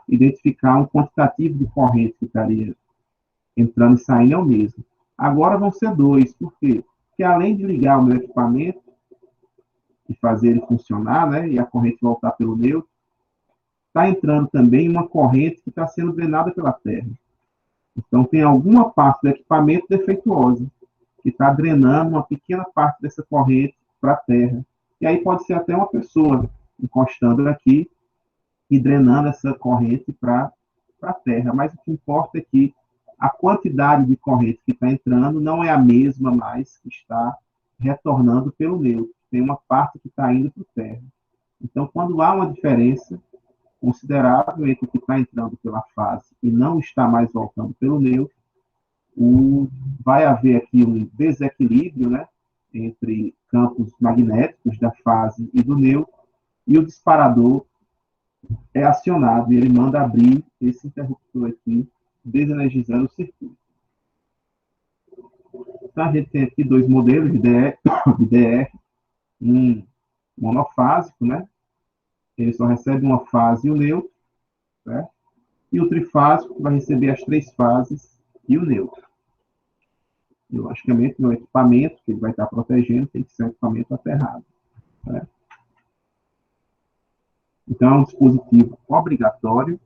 identificar um quantitativo de corrente que estaria entrando e saindo é o mesmo. Agora vão ser dois, por quê? Porque além de ligar o meu equipamento e fazer ele funcionar, né, e a corrente voltar pelo neutro, está entrando também uma corrente que está sendo drenada pela terra. Então tem alguma parte do equipamento defeituosa, que está drenando uma pequena parte dessa corrente para a terra. E aí pode ser até uma pessoa encostando aqui e drenando essa corrente para a terra. Mas o que importa é que a quantidade de corrente que está entrando não é a mesma mais que está retornando pelo neutro. Tem uma parte que está indo para a terra. Então, quando há uma diferença considerável entre o que está entrando pela fase e não está mais voltando pelo neutro, vai haver aqui um desequilíbrio, né, entre campos magnéticos da fase e do neutro, e o disparador é acionado e ele manda abrir esse interruptor aqui, desenergizando o circuito. Então, a gente tem aqui dois modelos de DR, um monofásico, né? Ele só recebe uma fase e o neutro, certo? E o trifásico vai receber as três fases e o neutro. E, logicamente, no equipamento que ele vai estar protegendo tem que ser um equipamento aterrado. Certo? Então, é um dispositivo obrigatório,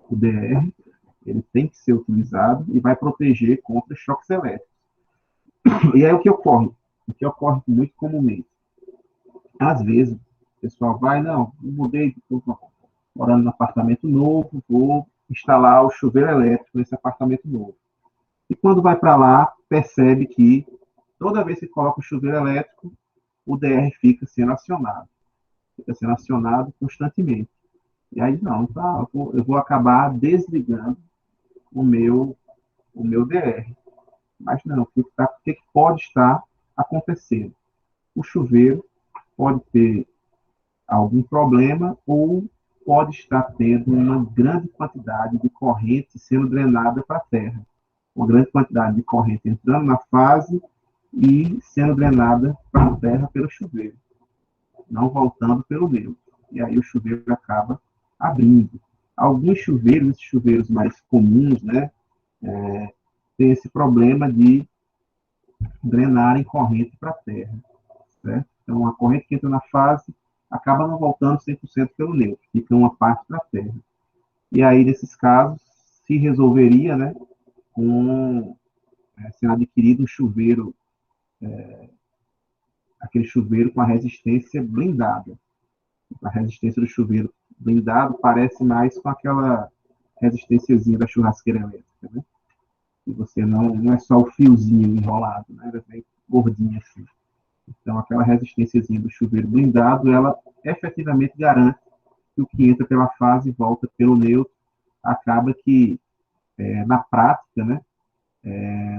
o DR, ele tem que ser utilizado e vai proteger contra choques elétricos. E aí o que ocorre? O que ocorre muito comumente? Às vezes, o pessoal vai, não, mudei, estou morando num apartamento novo, vou instalar o chuveiro elétrico nesse apartamento novo. E quando vai para lá, percebe que toda vez que coloca o chuveiro elétrico, o DR fica sendo acionado constantemente. E aí, não, tá, eu vou acabar desligando o meu DR. Mas não, o que pode estar acontecendo? O chuveiro pode ter algum problema ou pode estar tendo uma grande quantidade de corrente sendo drenada para a terra. Uma grande quantidade de corrente entrando na fase e sendo drenada para a terra pelo chuveiro, não voltando pelo neutro. E aí o chuveiro acaba abrindo. Alguns chuveiros, esses chuveiros mais comuns, né, tem esse problema de drenarem corrente para a terra. Certo? Então, a corrente que entra na fase acaba não voltando 100% pelo neutro, fica uma parte para a terra. E aí, nesses casos, se resolveria, né, sendo adquirido um chuveiro, aquele chuveiro com a resistência blindada. A resistência do chuveiro blindado parece mais com aquela resistênciazinha da churrasqueira elétrica, né? E você não é só o fiozinho enrolado, né? Ela vem gordinha assim. Então, aquela resistênciazinha do chuveiro blindado, ela efetivamente garante que o que entra pela fase volta pelo neutro. Acaba que, na prática, né,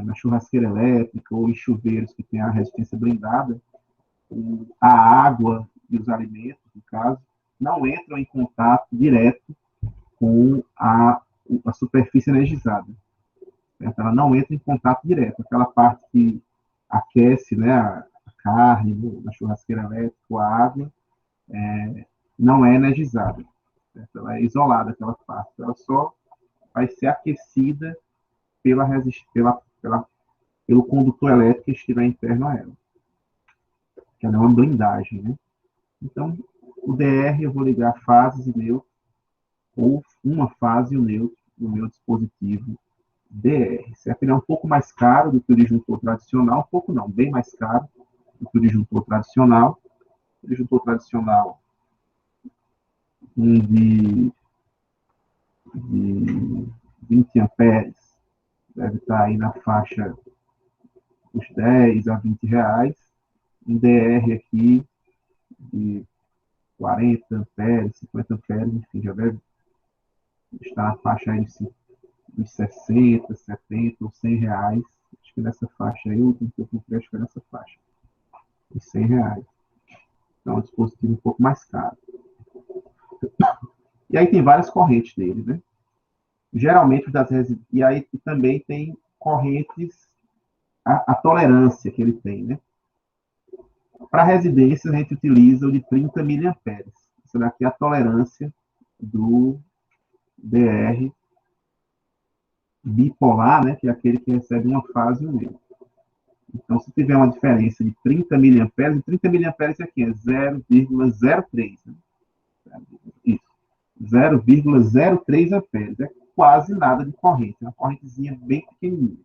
na churrasqueira elétrica ou em chuveiros que tem a resistência blindada, a água e os alimentos, no caso, não entram em contato direto com a superfície energizada. Certo? Ela não entra em contato direto. Aquela parte que aquece, né, a carne na churrasqueira elétrica, a água, não é energizada. Certo? Ela é isolada, aquela parte. Ela só vai ser aquecida pelo condutor elétrico que estiver interno a ela. Que ela é uma blindagem, né? Então, o DR eu vou ligar fases e neutros, ou uma fase e o neutro no meu dispositivo DR. Certo? Ele é um pouco mais caro do que o disjuntor tradicional, um pouco não, bem mais caro do que o disjuntor tradicional. O disjuntor tradicional, um de 20 amperes, deve estar aí na faixa dos 10 a 20 reais. Um DR aqui de 40 amperes, 50 amperes, enfim, já deve estar na faixa aí de 60, 70 ou 100 reais. Acho que nessa faixa aí, o que eu comprei, acho que foi nessa faixa, de 100 reais. Então, é um dispositivo um pouco mais caro. E aí tem várias correntes dele, né? Geralmente, e aí também tem correntes, a tolerância que ele tem, né? Para residências, a gente utiliza o de 30 miliamperes. Isso daqui é a tolerância do DR bipolar, né, que é aquele que recebe uma fase e um neutro. Então, se tiver uma diferença de 30 miliamperes, 30 miliamperes aqui é 0,03. Né? Isso. 0,03 amperes. É quase nada de corrente. É uma correntezinha bem pequenininha.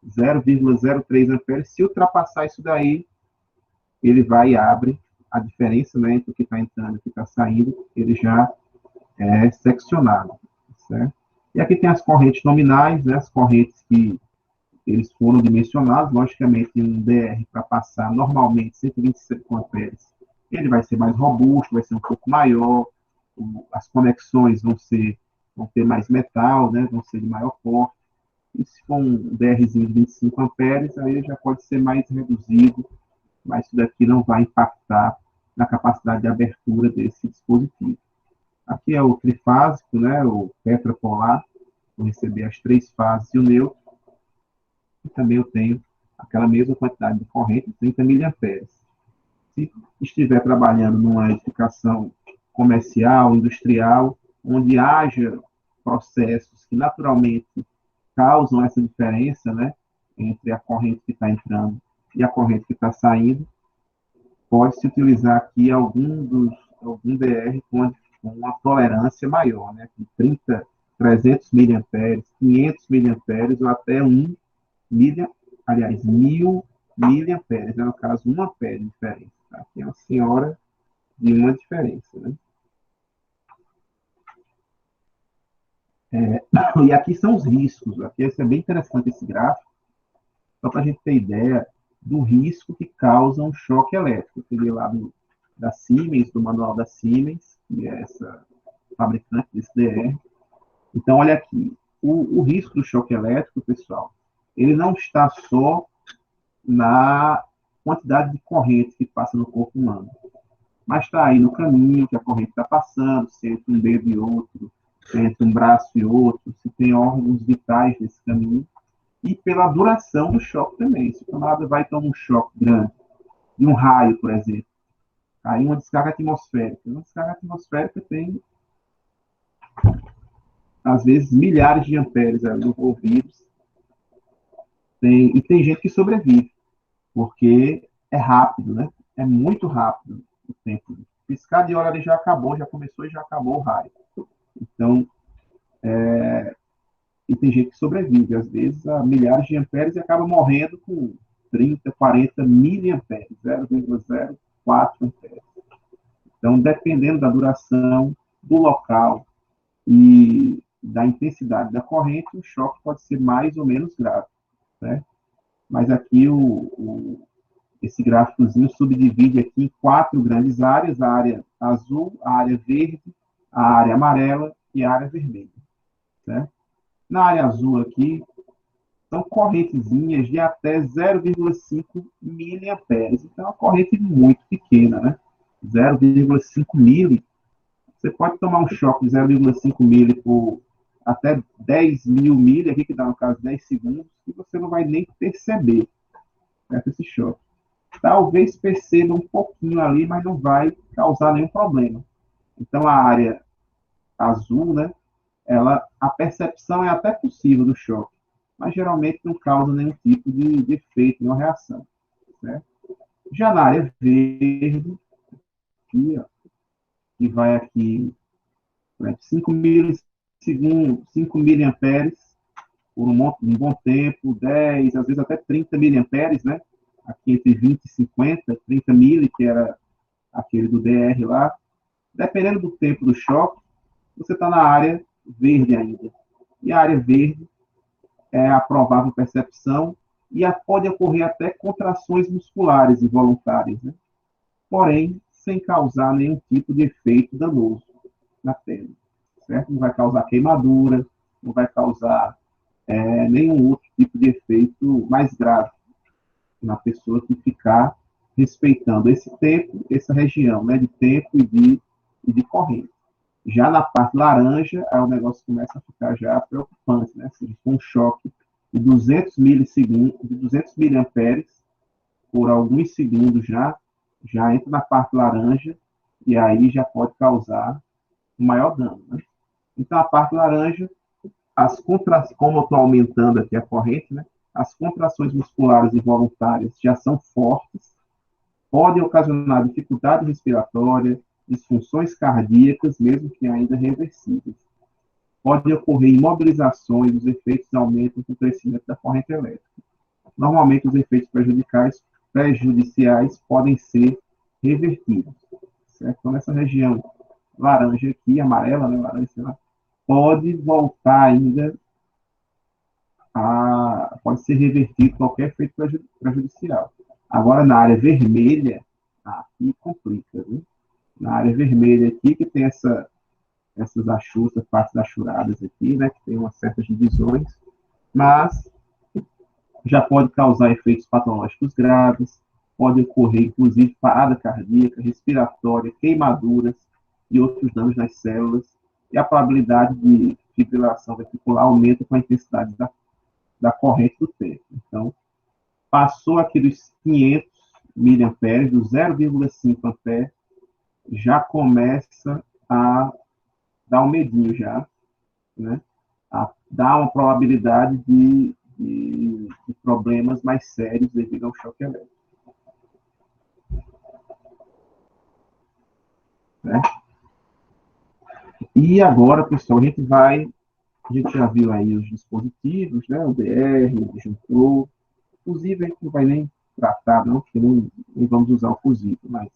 0,03 amperes. Se ultrapassar isso daí, ele vai e abre a diferença, né, entre o que está entrando e o que está saindo. Ele já é seccionado. Certo? E aqui tem as correntes nominais, né, as correntes que eles foram dimensionados, logicamente, um DR para passar normalmente 125 amperes, ele vai ser mais robusto, vai ser um pouco maior, as conexões vão ter mais metal, né, vão ser de maior porte, e se for um DRzinho de 25 amperes, aí já pode ser mais reduzido, mas isso daqui não vai impactar na capacidade de abertura desse dispositivo. Aqui é o trifásico, né, o tetrapolar, vou receber as 3 fases e o neutro, e também eu tenho aquela mesma quantidade de corrente, 30 miliamperes. Se estiver trabalhando numa edificação comercial, industrial, onde haja processos que naturalmente causam essa diferença, né, entre a corrente que está entrando e a corrente que está saindo, pode-se utilizar aqui algum DR com uma tolerância maior, né, com 300 miliamperes, 500 miliamperes ou até 1 1000 miliamperes, no caso, 1 ampere de diferença. Tá? Aqui é uma senhora de uma diferença. Né? E aqui são os riscos. Aqui é bem interessante esse gráfico, só para a gente ter ideia do risco que causa um choque elétrico. Eu peguei lá da Siemens, do manual da Siemens, que é essa fabricante desse DR. Então, olha aqui. O risco do choque elétrico, pessoal, ele não está só na quantidade de corrente que passa no corpo humano. Mas está aí no caminho que a corrente está passando, se entre um dedo e outro, se entre um braço e outro, se tem órgãos vitais nesse caminho, e pela duração do choque também. Se o camarada vai tomar um choque grande, de um raio, por exemplo, aí uma descarga atmosférica. Uma descarga atmosférica tem, às vezes, milhares de amperes ali envolvidos, e tem gente que sobrevive, porque é rápido, né? É muito rápido o tempo. Piscar de hora ele já acabou, já começou e já acabou o raio. Então, e tem gente que sobrevive, às vezes, a milhares de amperes e acaba morrendo com 30, 40 miliamperes, 0,04 amperes. Então, dependendo da duração, do local e da intensidade da corrente, o choque pode ser mais ou menos grave, né? Mas aqui esse gráficozinho subdivide aqui em 4 grandes áreas: a área azul, a área verde, a área amarela e a área vermelha, né? Na área azul aqui, são correntezinhas de até 0,5 miliamperes. Então, é uma corrente muito pequena, né? 0,5 mili. Você pode tomar um choque de 0,5 mili por até 10 mil mili, aqui que dá, no caso, 10 segundos, e você não vai nem perceber, né, esse choque. Talvez perceba um pouquinho ali, mas não vai causar nenhum problema. Então, a área azul, né, a percepção é até possível do choque, mas geralmente não causa nenhum tipo de efeito, nenhuma reação, né? Já na área verde, aqui, ó, que vai aqui, né, 5 milissegundos, 5 miliamperes por um bom tempo, 10, às vezes até 30 miliamperes, né? Aqui entre 20 e 50, 30 mili, que era aquele do DR lá. Dependendo do tempo do choque, você está na área verde ainda. E a área verde é a provável percepção e pode ocorrer até contrações musculares involuntárias, né? Porém, sem causar nenhum tipo de efeito danoso na pele, certo? Não vai causar queimadura, não vai causar nenhum outro tipo de efeito mais grave na pessoa que ficar respeitando esse tempo, essa região, né, de tempo e de corrente. Já na parte laranja, aí o negócio começa a ficar já preocupante, né? Se for um choque de 200 milissegundos, de 200 miliamperes por alguns segundos já entra na parte laranja e aí já pode causar um maior dano, né? Então, a parte laranja, como eu estou aumentando aqui a corrente, né? As contrações musculares involuntárias já são fortes, podem ocasionar dificuldade respiratória, disfunções cardíacas, mesmo que ainda reversíveis. Podem ocorrer imobilizações, os efeitos aumentam com o crescimento da corrente elétrica. Normalmente, os efeitos prejudiciais podem ser revertidos, certo? Então, nessa região laranja aqui, amarela, né, laranja, sei lá, pode voltar ainda pode ser revertido qualquer efeito prejudicial. Agora, na área vermelha, aqui complica, viu? Na área vermelha aqui, que tem essas achuras, partes achuradas aqui, né, que tem umas certas divisões, mas já pode causar efeitos patológicos graves, pode ocorrer, inclusive, parada cardíaca, respiratória, queimaduras e outros danos nas células, e a probabilidade de fibrilação ventricular aumenta com a intensidade da corrente do tempo. Então, passou aqui dos 500 miliamperes, do 0,5 ampere, já começa a dar um medinho já, né? A dar uma probabilidade de problemas mais sérios devido ao choque elétrico, né? E agora, pessoal, a gente já viu aí os dispositivos, né? O DR, o disjuntor, fusível a gente não vai nem tratar, não, porque não vamos usar o fusível, mas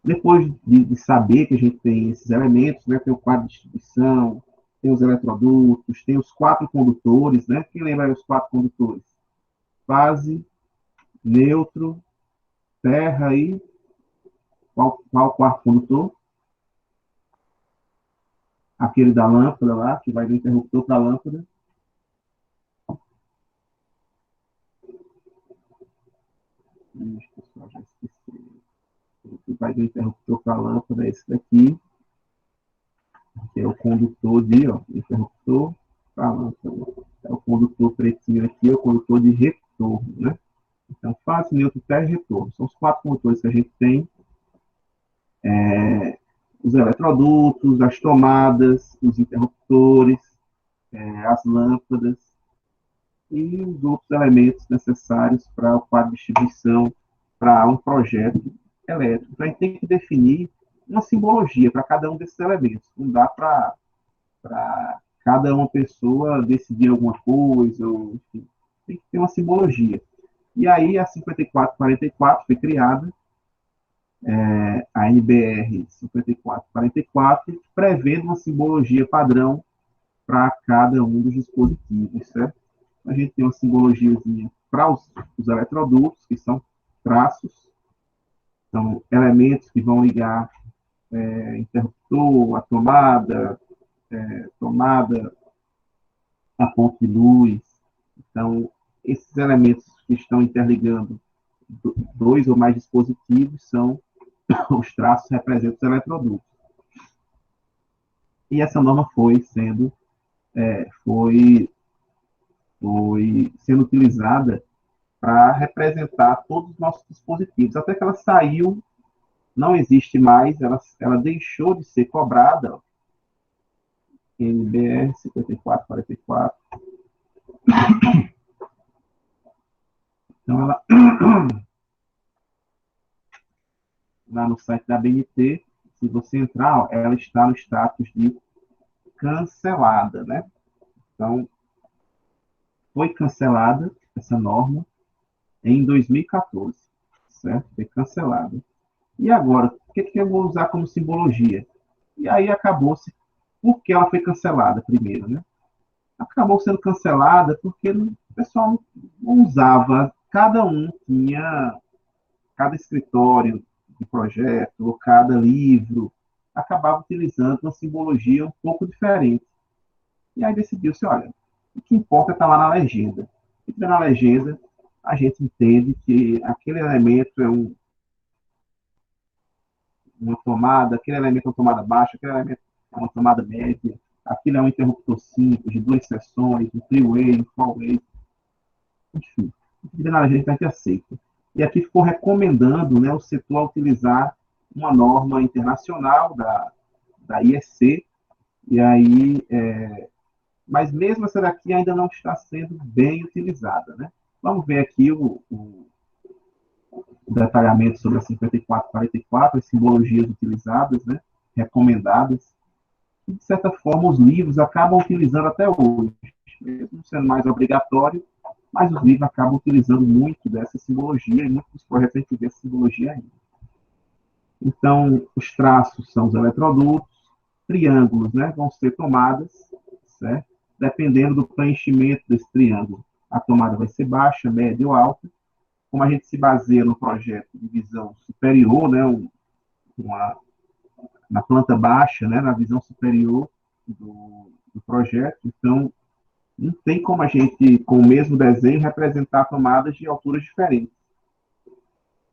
depois de saber que a gente tem esses elementos, né, tem o quadro de distribuição, tem os eletrodutos, tem os 4 condutores, né? Quem lembra os 4 condutores? Fase, neutro, terra e qual o quarto condutor? Aquele da lâmpada lá, que vai do interruptor para a lâmpada. Pessoal, já esqueci. O que vai do interruptor para a lâmpada é esse daqui, que é o condutor interruptor para a lâmpada. É o condutor pretinho aqui, é o condutor de retorno, né? Então, fase, neutro, terra e retorno. São os 4 condutores que a gente tem. Os eletrodutos, as tomadas, os interruptores, as lâmpadas e os outros elementos necessários para o quadro de distribuição, para um projeto elétrico. Então, a gente tem que definir uma simbologia para cada um desses elementos. Não dá para cada uma pessoa decidir alguma coisa, ou, enfim, tem que ter uma simbologia. E aí, a 5444 foi criada a NBR 5444, prevendo uma simbologia padrão para cada um dos dispositivos, certo? A gente tem uma simbologiazinha para os eletrodutos, que são traços, são elementos que vão ligar interruptor, a tomada, tomada, a ponte de luz. Então, esses elementos que estão interligando dois ou mais dispositivos são os traços que representam os eletrodutos. E essa norma foi sendo utilizada para representar todos os nossos dispositivos, até que ela saiu, não existe mais, ela deixou de ser cobrada, NBR 5444. Então, ela, lá no site da BNT, se você entrar, ela está no status de cancelada, né? Então, foi cancelada essa norma em 2014, certo? Foi cancelada. E agora, o que eu vou usar como simbologia? E aí acabou-se, por que ela foi cancelada primeiro, né? Acabou sendo cancelada porque o pessoal não usava, cada escritório de projeto, ou cada livro, acabava utilizando uma simbologia um pouco diferente. E aí decidiu-se, olha, o que importa é estar lá na legenda. E na legenda, a gente entende que aquele elemento é uma tomada, aquele elemento é uma tomada baixa, aquele elemento é uma tomada média, aquilo é um interruptor simples, de duas seções, um three-way, um four-way, enfim. Na legenda a gente aceita. E aqui ficou recomendando, né, o setor a utilizar uma norma internacional da IEC, e aí, mas mesmo essa daqui ainda não está sendo bem utilizada, né? Vamos ver aqui o detalhamento sobre a 5444, as simbologias utilizadas, né, recomendadas, e, de certa forma, os livros acabam utilizando até hoje, mesmo sendo mais obrigatório, mas os livros acabam utilizando muito dessa simbologia, e muitos dos projetos a gente vê essa simbologia ainda. Então, os traços são os eletrodutos, triângulos, né, vão ser tomadas, certo? Dependendo do preenchimento desse triângulo, a tomada vai ser baixa, média ou alta. Como a gente se baseia no projeto de visão superior, né, na planta baixa, né, na visão superior do projeto, então não tem como a gente, com o mesmo desenho, representar tomadas de alturas diferentes.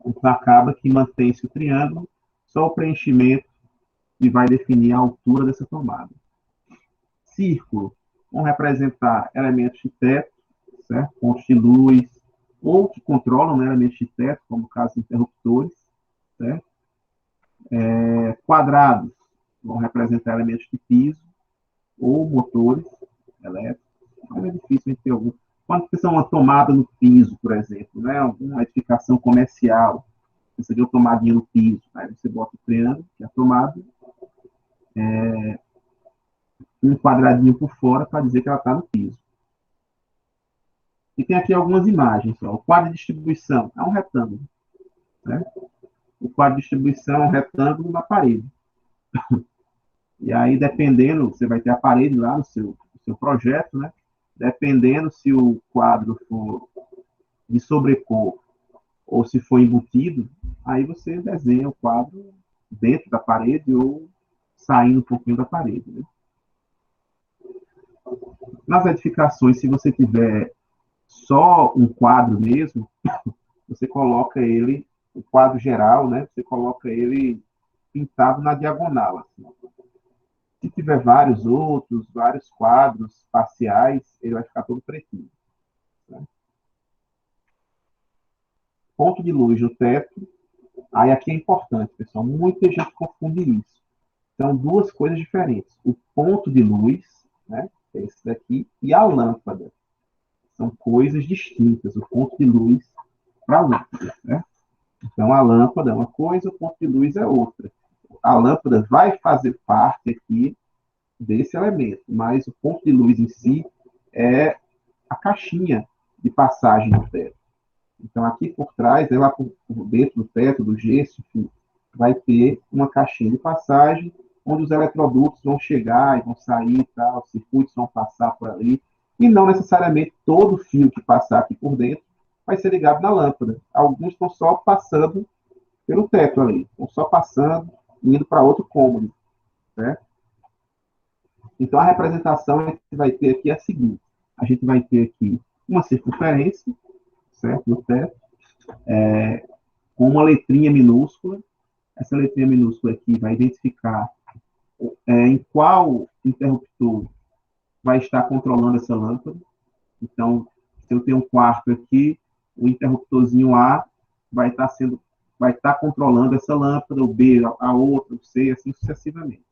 Então acaba que mantém-se o triângulo, só o preenchimento que vai definir a altura dessa tomada. Círculo vão representar elementos de teto, certo? Pontos de luz, ou que controlam, né, elementos de teto, como o caso de interruptores, certo? Quadrados vão representar elementos de piso ou motores elétricos. Mas é difícil a gente ter algum. Quando você tem uma tomada no piso, por exemplo, né, alguma edificação comercial, você vê uma tomadinha no piso, aí você bota o triângulo, que é a tomada, um quadradinho por fora para dizer que ela está no piso. E tem aqui algumas imagens. Ó. O quadro de distribuição é um retângulo. Né? O quadro de distribuição é um retângulo na parede. E aí, dependendo, você vai ter a parede lá no seu projeto, né? Dependendo se o quadro for de sobrepor ou se for embutido, aí você desenha o quadro dentro da parede ou saindo um pouquinho da parede. Né? Nas edificações, se você tiver só um quadro mesmo, você coloca ele, o quadro geral, né? Você coloca ele pintado na diagonal. Assim. Se tiver vários quadros parciais, ele vai ficar todo pretinho. Né? Ponto de luz no teto. Aí aqui é importante, pessoal. Muita gente confunde isso. São duas coisas diferentes. O ponto de luz, né? É esse daqui, e a lâmpada. São coisas distintas. O ponto de luz para a lâmpada. Né? Então, a lâmpada é uma coisa, o ponto de luz é outra. A lâmpada vai fazer parte aqui desse elemento, mas o ponto de luz em si é a caixinha de passagem do teto. Então, aqui por trás, lá por dentro do teto, do gesso, enfim, vai ter uma caixinha de passagem, onde os eletrodutos vão chegar e vão sair, tá? Os circuitos vão passar por ali, e não necessariamente todo fio que passar aqui por dentro vai ser ligado na lâmpada. Alguns estão só passando pelo teto ali, estão só passando e indo para outro cômodo, certo? Então, a representação que a gente vai ter aqui é a seguinte: a gente vai ter aqui uma circunferência, certo, no teto, com uma letrinha minúscula. Essa letrinha minúscula aqui vai identificar em qual interruptor vai estar controlando essa lâmpada. Então, se eu tenho um quarto aqui, o interruptorzinho A vai estar controlando essa lâmpada, o B a outra, o C, assim sucessivamente.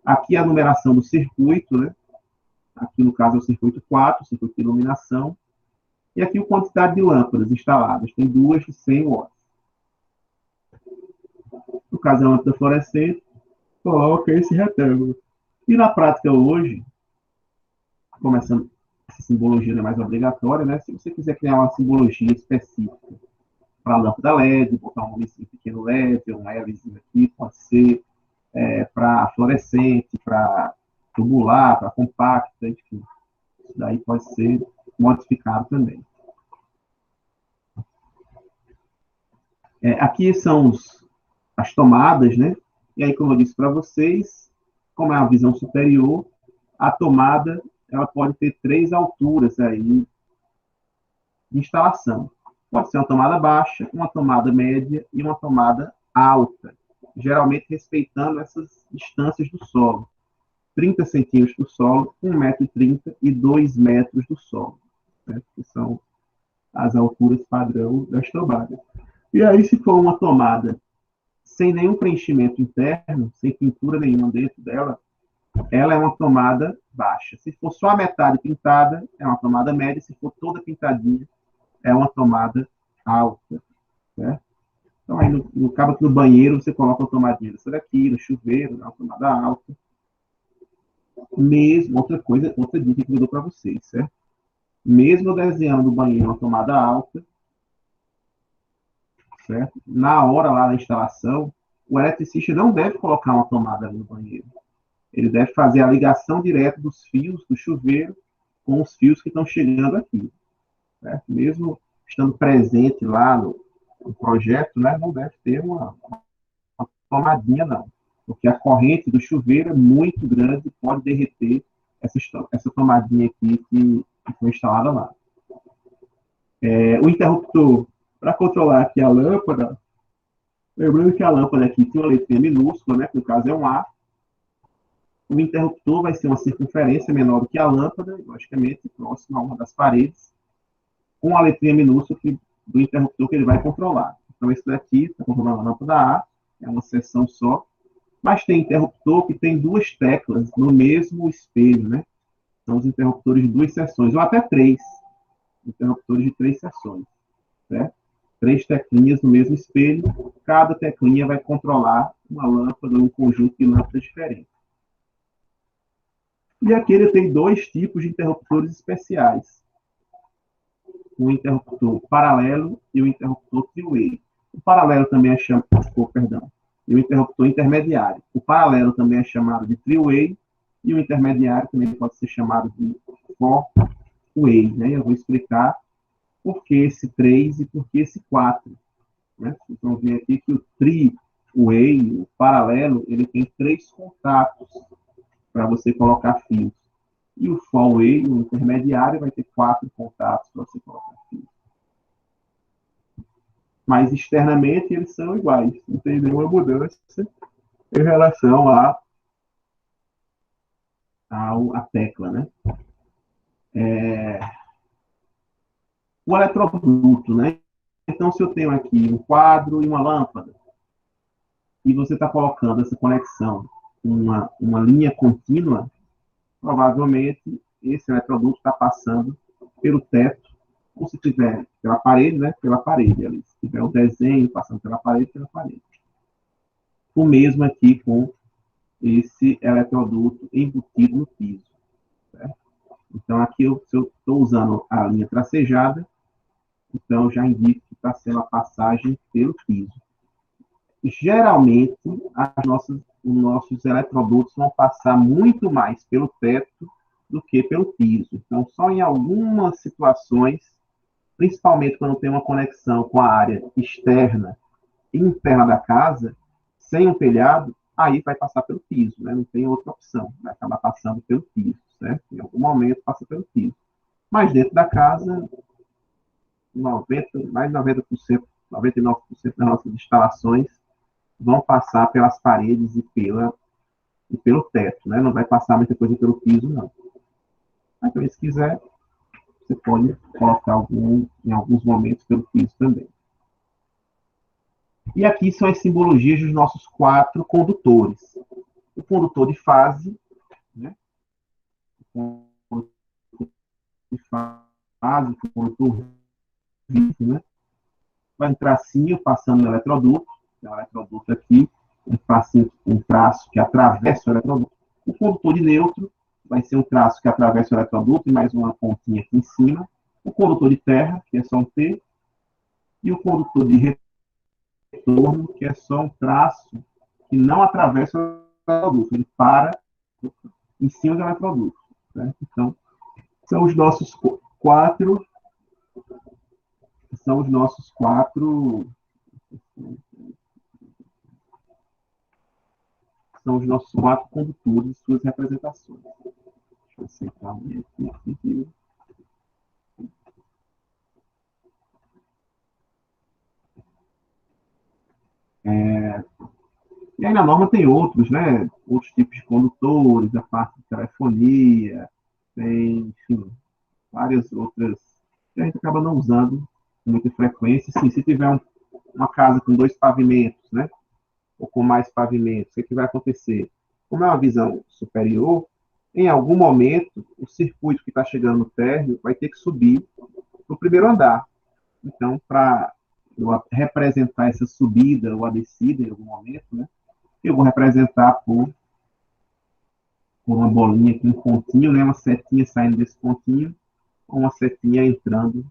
Aqui a numeração do circuito, né? Aqui no caso é o circuito 4, o circuito de iluminação. E aqui a quantidade de lâmpadas instaladas. Tem duas de 100 watts. No caso da lâmpada fluorescente, coloca esse retângulo. E na prática hoje, começando, essa simbologia não é mais obrigatória, né? Se você quiser criar uma simbologia específica para a lâmpada LED, botar um nomezinho pequeno LED, um Lzinho aqui, pode ser para fluorescente, para tubular, para compacta, enfim. Isso daí pode ser modificado também. Aqui são as tomadas, né? E aí, como eu disse para vocês, como é a visão superior, a tomada ela pode ter 3 alturas aí de instalação. Pode ser uma tomada baixa, uma tomada média e uma tomada alta, geralmente respeitando essas distâncias do solo. 30 centímetros do solo, 1,30 m e 2 metros do solo, né? Que são as alturas padrão das tomadas. E aí, se for uma tomada sem nenhum preenchimento interno, sem pintura nenhuma dentro dela, ela é uma tomada baixa. Se for só a metade pintada, é uma tomada média. Se for toda pintadinha, é uma tomada alta, né? Então, aí no cabo que no banheiro você coloca uma tomadinha dessa daqui, no chuveiro, é uma tomada alta. Mesmo, outra dica que eu dou para vocês, certo? Mesmo desenhando no banheiro uma tomada alta, certo? Na hora lá da instalação, o eletricista não deve colocar uma tomada ali no banheiro. Ele deve fazer a ligação direta dos fios do chuveiro com os fios que estão chegando aqui, certo? Mesmo estando presente lá no projeto, né, não deve ter uma tomadinha, não. Porque a corrente do chuveiro é muito grande e pode derreter essa tomadinha aqui que foi instalada lá. O interruptor, para controlar aqui a lâmpada, lembrando que a lâmpada aqui tem uma letrinha minúscula, né, que no caso é um A. O interruptor vai ser uma circunferência menor do que a lâmpada, logicamente, próxima a uma das paredes, com a letrinha minúscula do interruptor que ele vai controlar. Então, esse daqui está controlando a lâmpada A, é uma seção só, mas tem interruptor que tem 2 teclas no mesmo espelho, né? São os interruptores de 2 seções, ou até 3 interruptores de 3 seções, certo? 3 teclinhas no mesmo espelho, cada teclinha vai controlar uma lâmpada, um conjunto de lâmpadas diferentes. E aqui ele tem 2 tipos de interruptores especiais. O interruptor paralelo e o interruptor three-way. O paralelo também é chamado, e o interruptor intermediário. O paralelo também é chamado de three-way e o intermediário também pode ser chamado de four-way, né? Eu vou explicar por que esse 3 e por que esse 4. Né? Vocês vão ver aqui que o three-way, o paralelo, ele tem 3 contatos para você colocar fios. E o four-way, o intermediário, vai ter 4 contatos para você colocar fios. Mas externamente eles são iguais, não tem nenhuma mudança em relação à tecla, né? O eletroduto, né? Então, se eu tenho aqui um quadro e uma lâmpada, e você está colocando essa conexão, uma linha contínua, provavelmente esse eletroduto está passando pelo teto, ou se tiver pela parede, né? Pela parede ali. Se tiver o desenho passando pela parede, pela parede. O mesmo aqui com esse eletroduto embutido no piso, certo? Então, aqui, se eu estou usando a linha tracejada, então já indico que está sendo a passagem pelo piso. geralmente, os nossos eletrodutos vão passar muito mais pelo teto do que pelo piso. Então, só em algumas situações, principalmente quando tem uma conexão com a área externa e interna da casa, sem um telhado, aí vai passar pelo piso, né? Não tem outra opção, vai acabar passando pelo piso, certo? Em algum momento passa pelo piso. Mas dentro da casa, 90, mais de 90%, 99% das nossas instalações vão passar pelas paredes e pelo teto, né? Não vai passar muita coisa pelo piso, não. Mas também, se quiser, você pode colocar em alguns momentos pelo piso também. E aqui são as simbologias dos nossos 4 condutores. O condutor de fase, né? O condutor de fase, o condutor vivo, né? Vai um tracinho passando no eletroduto, tem um eletroduto aqui, um traço que atravessa o eletroduto. O condutor de nêutron vai ser um traço que atravessa o eletroduto e mais uma pontinha aqui em cima. O condutor de terra, que é só um T, e o condutor de retorno, que é só um traço que não atravessa o eletroduto, ele para em cima do eletroduto. Certo? Então, são os nossos quatro são os nossos quatro são os nossos 4 condutores e suas representações. Deixa eu aceitar aqui. E aí na norma tem outros, né? Outros tipos de condutores, a parte de telefonia, tem, enfim, várias outras que a gente acaba não usando com muita frequência. Sim, se tiver uma casa com 2 pavimentos, né? Ou com mais pavimentos, o que vai acontecer? Como é uma visão superior, em algum momento, o circuito que está chegando no térreo vai ter que subir para o primeiro andar. Então, para representar essa subida ou a descida em algum momento, né? Eu vou representar por uma bolinha com um pontinho, né? Uma setinha saindo desse pontinho, ou uma setinha entrando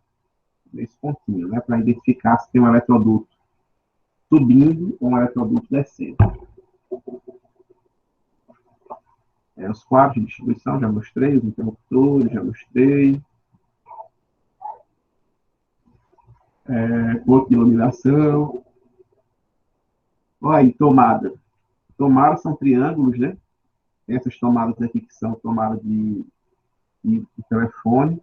nesse pontinho, né? Para identificar se tem um eletroduto subindo ou um eletroduto descendo. Os quadros de distribuição, já mostrei, os interruptores, já mostrei. Ponto de iluminação. Olha aí, tomada. Tomadas são triângulos, né? Essas tomadas aqui que são tomadas de telefone.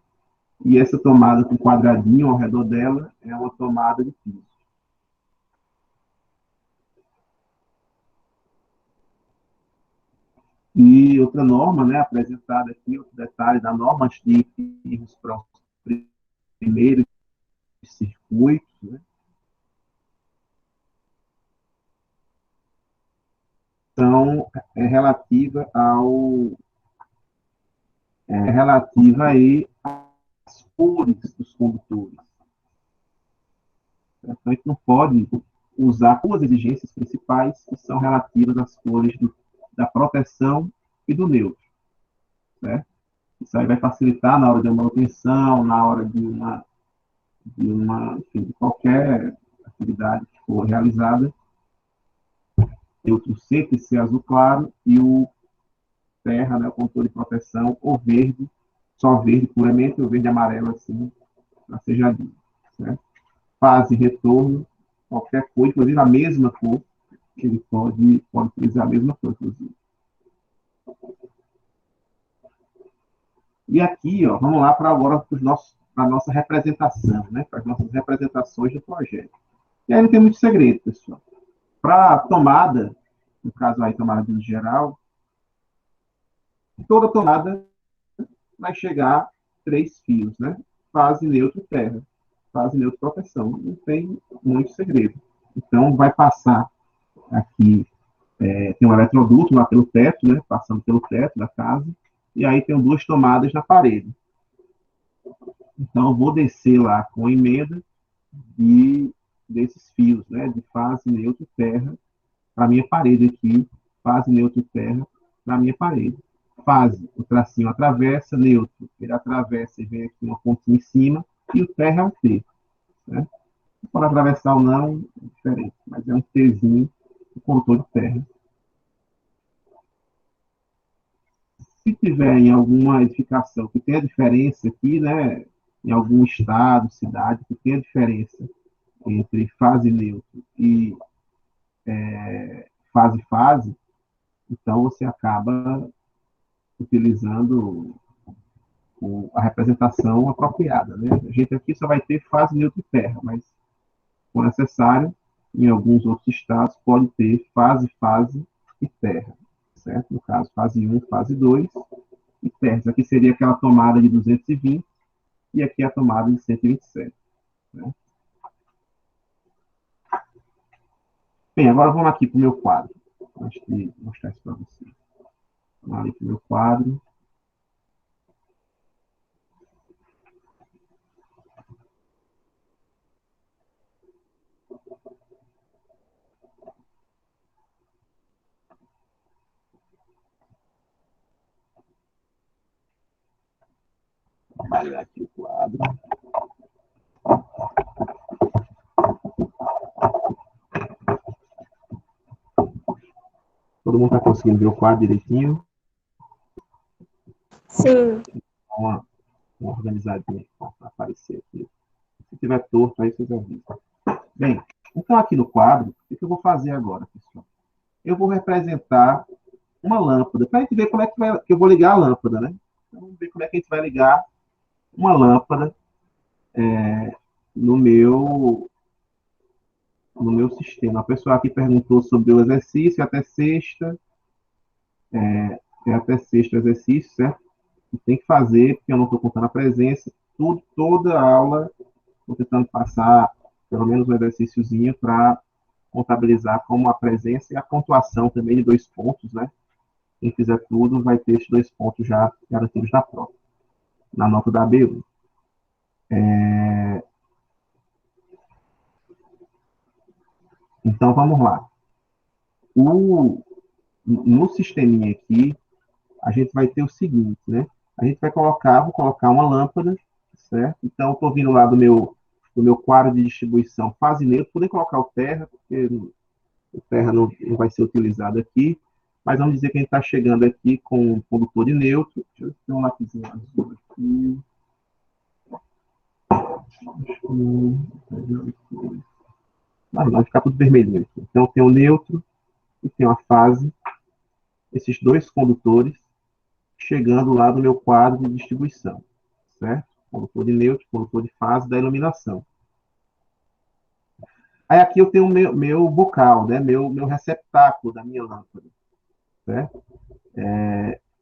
E essa tomada com quadradinho ao redor dela é uma tomada de piso. E outra norma, né, apresentada aqui, outro detalhe da norma, antes de irmos para o primeiro circuito, né, são relativa relativa aí às cores dos condutores. Então, a gente não pode usar duas exigências principais que são relativas às cores da proteção e do neutro. Certo? Isso aí vai facilitar na hora de uma manutenção, na hora enfim, de qualquer atividade que for realizada. Neutro sempre ser azul claro e o terra, né, o controle de proteção, ou verde, só verde puramente, ou verde e amarelo, assim, tracejadinho. Certo? Fase retorno, qualquer cor, inclusive a mesma cor, ele pode utilizar a mesma cor, inclusive. E aqui, ó, vamos lá para agora para a nossa representação, né, para as nossas representações do projeto. E aí não tem muito segredo, pessoal. Para a tomada, no caso aí, tomada de geral, toda tomada vai chegar 3 fios, né? Fase, neutro, terra. Fase, neutro, proteção. Não tem muito segredo. Então, vai passar aqui, tem um eletroduto lá pelo teto, né? Passando pelo teto da casa. E aí tem 2 tomadas na parede. Então, eu vou descer lá com a emenda desses fios, né? De fase, neutro, terra, para a minha parede aqui. Fase, neutro, terra, para a minha parede. Fase, o tracinho atravessa, neutro, ele atravessa e vem aqui uma pontinha em cima, e o terra é um T. Né? Se for atravessar ou não, é diferente, mas é um Tzinho o condutor de terra. Se tiver em alguma edificação que tenha diferença aqui, né, em algum estado, cidade, que tenha diferença entre fase neutro e fase-fase, então você acaba utilizando a representação apropriada. Né? A gente aqui só vai ter fase neutra e terra, mas, se necessário, em alguns outros estados, pode ter fase e terra. Certo? No caso, fase 1, fase 2 e terra. Aqui seria aquela tomada de 220 e aqui a tomada de 127. Né? Bem, agora vamos aqui para o meu quadro. Acho que vou mostrar isso para vocês. Vamos ali para o meu quadro. Vamos olhar aqui o quadro. Todo mundo está conseguindo ver o quadro direitinho? Sim. Uma organizadinha para aparecer aqui. Se tiver torto, aí vocês avisam. Bem, então aqui no quadro, o que eu vou fazer agora, pessoal? Eu vou representar uma lâmpada, para a gente ver como é que eu vou ligar a lâmpada, né? Então, vamos ver como é que a gente vai ligar uma lâmpada no meu sistema. A pessoa aqui perguntou sobre o exercício, até sexta, até sexta exercício, certo? E tem que fazer, porque eu não estou contando a presença, toda a aula, estou tentando passar pelo menos um exercíciozinho para contabilizar como a presença e a pontuação também de 2 pontos, né? Quem fizer tudo vai ter esses 2 pontos já garantidos na prova, na nota da ABU. Então, vamos lá. No sisteminha aqui, a gente vai ter o seguinte, né? A gente vai vou colocar uma lâmpada, certo? Então, estou vindo lá do meu quadro de distribuição fase neutra, poder colocar o terra, porque o terra não vai ser utilizado aqui, mas vamos dizer que a gente está chegando aqui com um condutor de neutro. Deixa eu ter um lapisinho azul aqui. Vai ficar tudo vermelhinho aqui. Então, tem o neutro e tem a fase, esses 2 condutores, chegando lá no meu quadro de distribuição, certo? Condutor de neutro, condutor de fase da iluminação. Aí aqui eu tenho o meu bocal, né? Meu receptáculo da minha lâmpada, certo?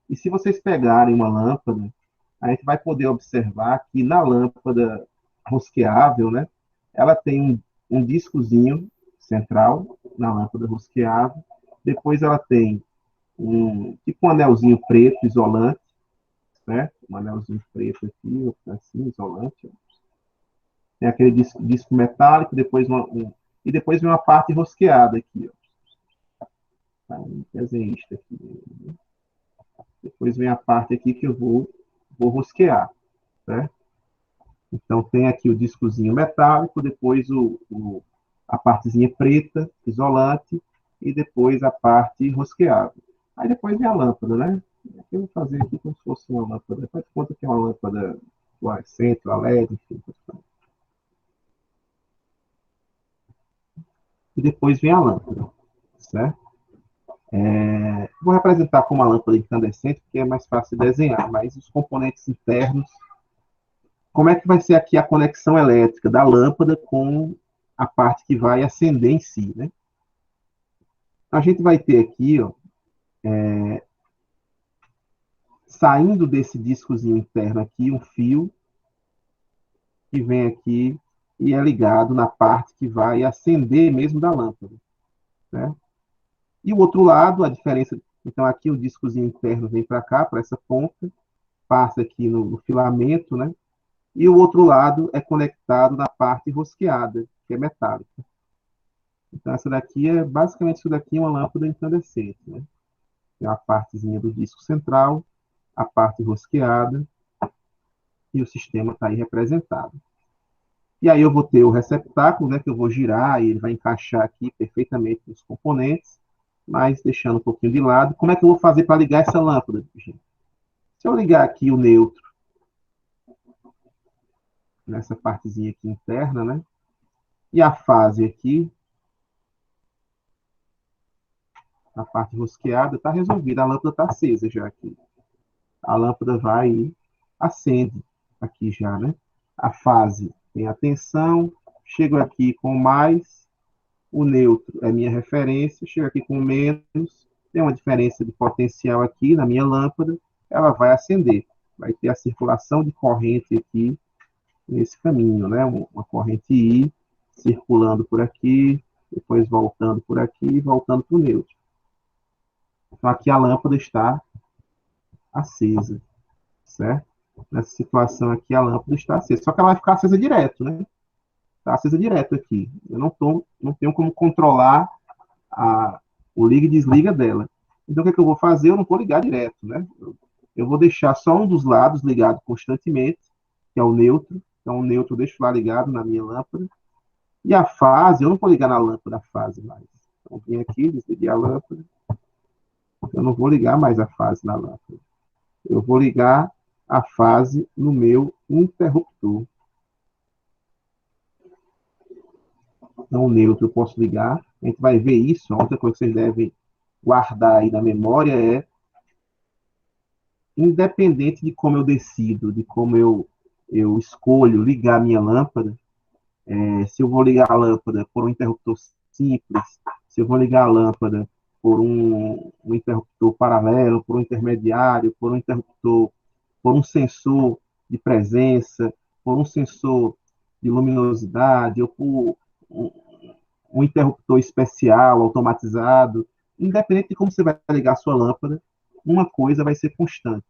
E se vocês pegarem uma lâmpada, a gente vai poder observar que na lâmpada rosqueável, né? Ela tem um discozinho central na lâmpada rosqueável. Depois ela tem tipo um anelzinho preto isolante, certo? Um anelzinho preto aqui, assim, isolante. Tem aquele disco metálico, e depois vem uma parte rosqueada aqui, ó. Tá, um desenhista aqui. Depois vem a parte aqui que eu vou rosquear, certo? Então tem aqui o discozinho metálico, depois a partezinha preta, isolante, e depois a parte rosqueada. Aí depois vem a lâmpada, né? Aqui eu vou fazer aqui como se fosse uma lâmpada. Faz conta que é uma lâmpada fluorescente, a LED, enfim. E depois vem a lâmpada, certo? Vou representar como uma lâmpada incandescente, porque é mais fácil de desenhar, mas os componentes internos, como é que vai ser aqui a conexão elétrica da lâmpada com a parte que vai acender em si, né? A gente vai ter aqui, ó, saindo desse discozinho interno aqui, um fio que vem aqui e é ligado na parte que vai acender mesmo da lâmpada, né? E o outro lado, a diferença, então aqui o discozinho interno vem para cá, para essa ponta, passa aqui no filamento, né? E o outro lado é conectado na parte rosqueada, que é metálica. Então, essa daqui basicamente, isso daqui é uma lâmpada incandescente, né? Tem a partezinha do disco central, a parte rosqueada, e o sistema está aí representado. E aí eu vou ter o receptáculo, né, que eu vou girar e ele vai encaixar aqui perfeitamente nos componentes, mas deixando um pouquinho de lado. Como é que eu vou fazer para ligar essa lâmpada, gente? Se eu ligar aqui o neutro, nessa partezinha aqui interna, né, e a fase aqui, a parte rosqueada, está resolvida. A lâmpada está acesa já aqui. A lâmpada vai e acende aqui já, né? A fase tem a tensão, chego aqui com mais, o neutro é minha referência, chego aqui com menos, tem uma diferença de potencial aqui na minha lâmpada, ela vai acender. Vai ter a circulação de corrente aqui nesse caminho, né? Uma corrente I circulando por aqui, depois voltando por aqui e voltando para o neutro. Então aqui a lâmpada está acesa, certo? Nessa situação aqui a lâmpada está acesa, só que ela vai ficar acesa direto, né? Está acesa direto aqui. Eu não tenho como controlar o liga e desliga dela. Então, o que, é que eu vou fazer? Eu não vou ligar direto, né? Eu vou deixar só um dos lados ligado constantemente, que é o neutro. Então, o neutro eu deixo lá ligado na minha lâmpada. E a fase, eu não vou ligar na lâmpada a fase mais. Então, vim aqui, desliguei a lâmpada. Eu não vou ligar mais a fase na lâmpada. Eu vou ligar a fase no meu interruptor. Então, o neutro eu posso ligar. A gente vai ver isso. A outra coisa que vocês devem guardar aí na memória é, independente de como eu decido, de como eu escolho ligar a minha lâmpada, se eu vou ligar a lâmpada por um interruptor simples, se eu vou ligar a lâmpada por um interruptor paralelo, por um intermediário, por um interruptor, por um sensor de presença, por um sensor de luminosidade, ou por um, um interruptor especial, automatizado, independente de como você vai ligar a sua lâmpada, uma coisa vai ser constante.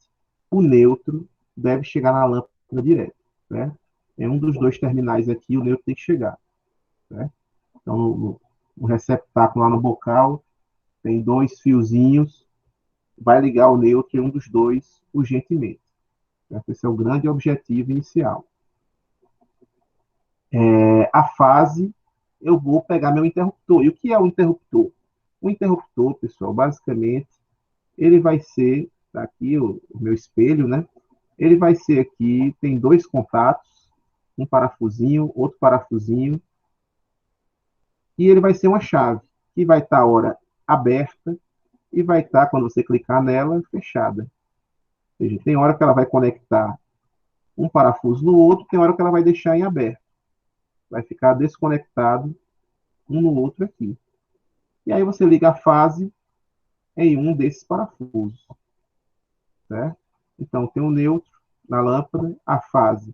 O neutro deve chegar na lâmpada direto, né? É um dos dois terminais aqui, o neutro tem que chegar, né? Então, no receptáculo lá no bocal, tem dois fiozinhos, vai ligar o neutro em um dos dois urgentemente. Certo? Esse é o grande objetivo inicial. A fase, eu vou pegar meu interruptor. E o que é o interruptor? O interruptor, pessoal, basicamente, ele vai ser, tá aqui o meu espelho, né? Ele vai ser aqui, tem dois contatos, um parafusinho, outro parafusinho, e ele vai ser uma chave, que vai estar, ora, aberta, e vai estar, quando você clicar nela, fechada. Ou seja, tem hora que ela vai conectar um parafuso no outro, tem hora que ela vai deixar em aberto. Vai ficar desconectado um no outro aqui. E aí você liga a fase em um desses parafusos, certo? Então, tem o neutro na lâmpada, a fase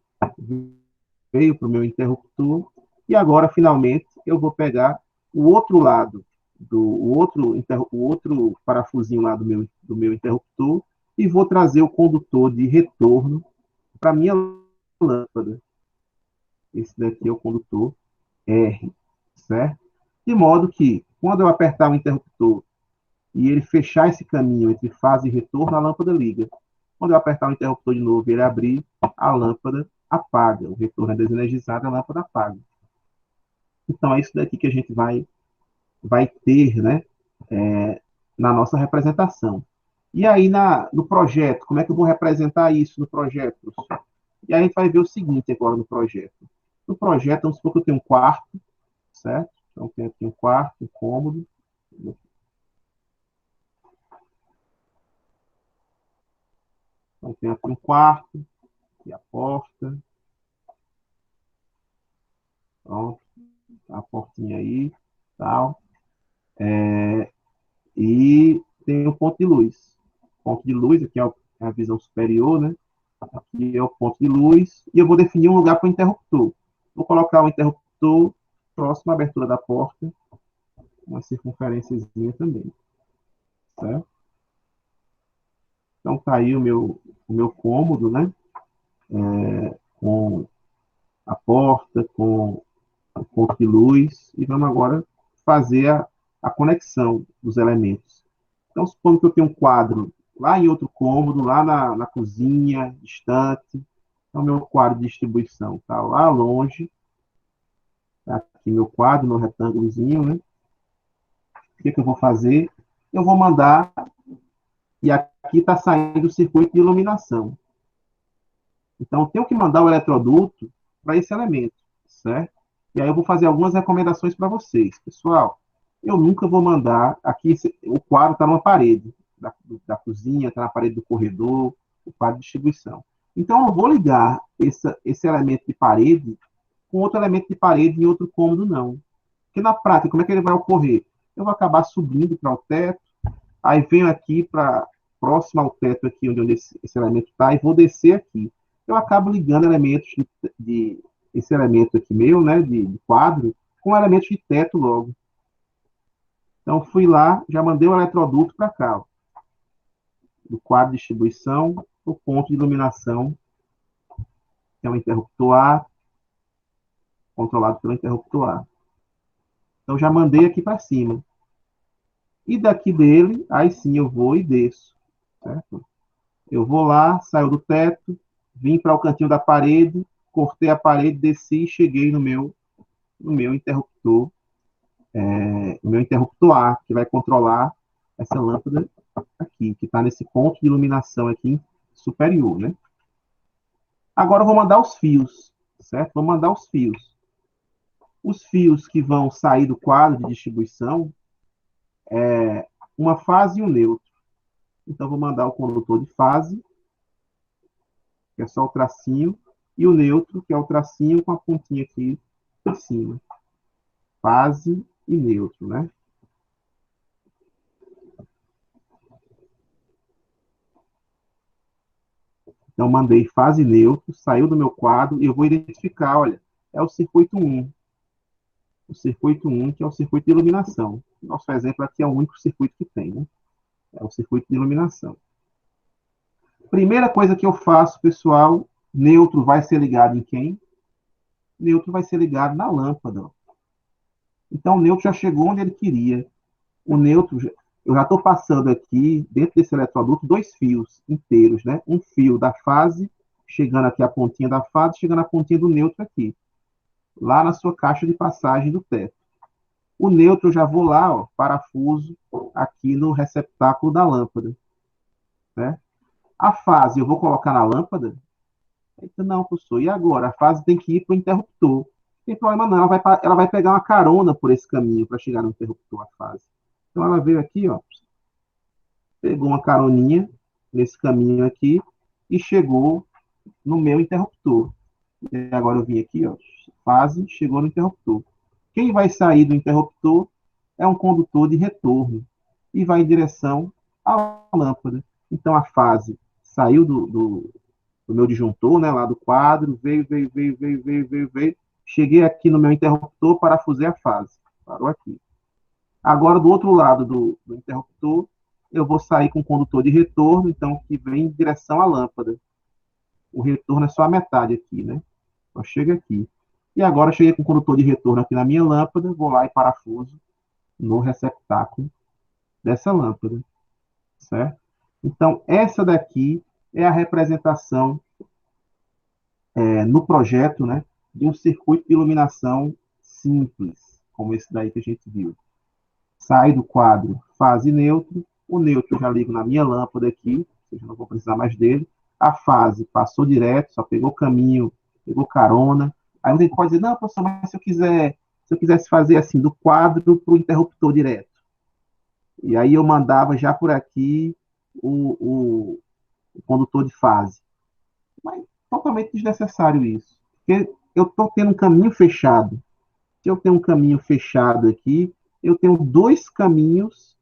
veio para o meu interruptor, e agora, finalmente, eu vou pegar o outro lado, o outro parafusinho lá do meu interruptor, e vou trazer o condutor de retorno para a minha lâmpada. Esse daqui é o condutor R, certo? De modo que, quando eu apertar o interruptor e ele fechar esse caminho entre fase e retorno, a lâmpada liga. Quando eu apertar o interruptor de novo e ele abrir, a lâmpada apaga. O retorno é desenergizado, a lâmpada apaga. Então, é isso daqui que a gente vai ter, né, na nossa representação. E aí, no projeto, como é que eu vou representar isso no projeto, professor? E aí a gente vai ver o seguinte agora no projeto. No projeto, vamos supor que eu tenho um quarto, certo? Então, tem aqui um quarto, um cômodo. Então, tem aqui um quarto, aqui a porta. Pronto, a portinha aí, tal. E tem o ponto de luz. Ponto de luz, aqui é a visão superior, né? Aqui é o ponto de luz. E eu vou definir um lugar para o interruptor. Vou colocar o interruptor próximo à abertura da porta, uma circunferênciazinha também, certo? Então, tá aí o meu cômodo, né? Com a porta, com o ponto de luz. E vamos agora fazer a conexão dos elementos. Então, supondo que eu tenho um quadro lá em outro cômodo, lá na cozinha, distante. Então, meu quadro de distribuição está lá longe. Aqui meu quadro, meu retângulozinho, né? O que eu vou fazer? Eu vou mandar, e aqui está saindo o circuito de iluminação. Então, eu tenho que mandar o eletroduto para esse elemento, certo? E aí eu vou fazer algumas recomendações para vocês. Pessoal, eu nunca vou mandar, aqui o quadro está numa parede da cozinha, está na parede do corredor, o quadro de distribuição. Então, eu não vou ligar esse elemento de parede com outro elemento de parede em outro cômodo, não. Porque na prática, como é que ele vai ocorrer? Eu vou acabar subindo para o teto, aí venho aqui para próximo ao teto aqui onde esse elemento está e vou descer aqui. Eu acabo ligando elementos esse elemento aqui meu, né, de quadro, com elementos de teto logo. Então fui lá, já mandei o eletroduto para cá, ó, do quadro de distribuição, o ponto de iluminação, que é um interruptor A, controlado pelo interruptor A. Então já mandei aqui para cima. E daqui dele, aí sim eu vou e desço, certo? Eu vou lá, saio do teto, vim para o cantinho da parede, cortei a parede, desci e cheguei no meu interruptor, no meu interruptor A, que vai controlar essa lâmpada aqui, que está nesse ponto de iluminação aqui superior, né? Agora eu vou mandar os fios, certo? Vou mandar os fios. Os fios que vão sair do quadro de distribuição é uma fase e um neutro. Então, vou mandar o condutor de fase, que é só o tracinho, e o neutro, que é o tracinho com a pontinha aqui em cima. Fase e neutro, né? Então, mandei fase e neutro, saiu do meu quadro, e eu vou identificar, olha, é o circuito 1. O circuito 1, que é o circuito de iluminação. Nosso exemplo aqui é o único circuito que tem, né? É o circuito de iluminação. Primeira coisa que eu faço, pessoal, neutro vai ser ligado em quem? Neutro vai ser ligado na lâmpada. Então, o neutro já chegou onde ele queria. O neutro, eu já estou passando aqui, dentro desse eletroduto, dois fios inteiros, né? Um fio da fase, chegando aqui a pontinha da fase, chegando a pontinha do neutro aqui, lá na sua caixa de passagem do teto. O neutro eu já vou lá, ó, parafuso, aqui no receptáculo da lâmpada, né? A fase eu vou colocar na lâmpada? Eita, não, professor, e agora? A fase tem que ir para o interruptor. Não tem problema não, ela vai pegar uma carona por esse caminho para chegar no interruptor, a fase. Então ela veio aqui, ó, pegou uma caroninha nesse caminho aqui e chegou no meu interruptor. E agora eu vim aqui, ó, fase, chegou no interruptor. Quem vai sair do interruptor é um condutor de retorno e vai em direção à lâmpada. Então a fase saiu do meu disjuntor, né, lá do quadro, veio. Cheguei aqui no meu interruptor, parafusei a fase. Parou aqui. Agora, do outro lado do interruptor, eu vou sair com o condutor de retorno, então, que vem em direção à lâmpada. O retorno é só a metade aqui, né? Então, chega aqui. E agora, cheguei com o condutor de retorno aqui na minha lâmpada, vou lá e parafuso no receptáculo dessa lâmpada, certo? Então, essa daqui é a representação no projeto, né, de um circuito de iluminação simples, como esse daí que a gente viu. Sai do quadro fase neutro, o neutro eu já ligo na minha lâmpada aqui, ou seja, não vou precisar mais dele. A fase passou direto, só pegou caminho, pegou carona. Aí a gente pode dizer, não, professor, mas se eu quisesse fazer assim, do quadro para o interruptor direto. E aí eu mandava já por aqui o condutor de fase. Mas totalmente desnecessário isso. Porque eu estou tendo um caminho fechado. Se eu tenho um caminho fechado aqui, eu tenho dois caminhos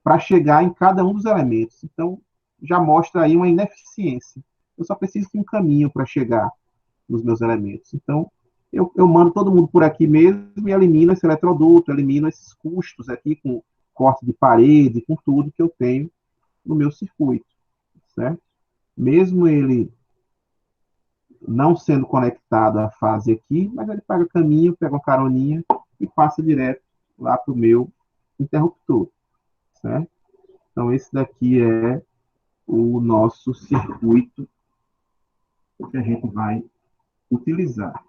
para chegar em cada um dos elementos. Então, já mostra aí uma ineficiência. Eu só preciso de um caminho para chegar nos meus elementos. Então, eu mando todo mundo por aqui mesmo e elimino esse eletroduto, elimino esses custos aqui com corte de parede, com tudo que eu tenho no meu circuito, certo? Mesmo ele não sendo conectado à fase aqui, mas ele pega caminho, pega uma caroninha e passa direto lá para o meu interruptor, certo? Então, esse daqui é o nosso circuito que a gente vai utilizar.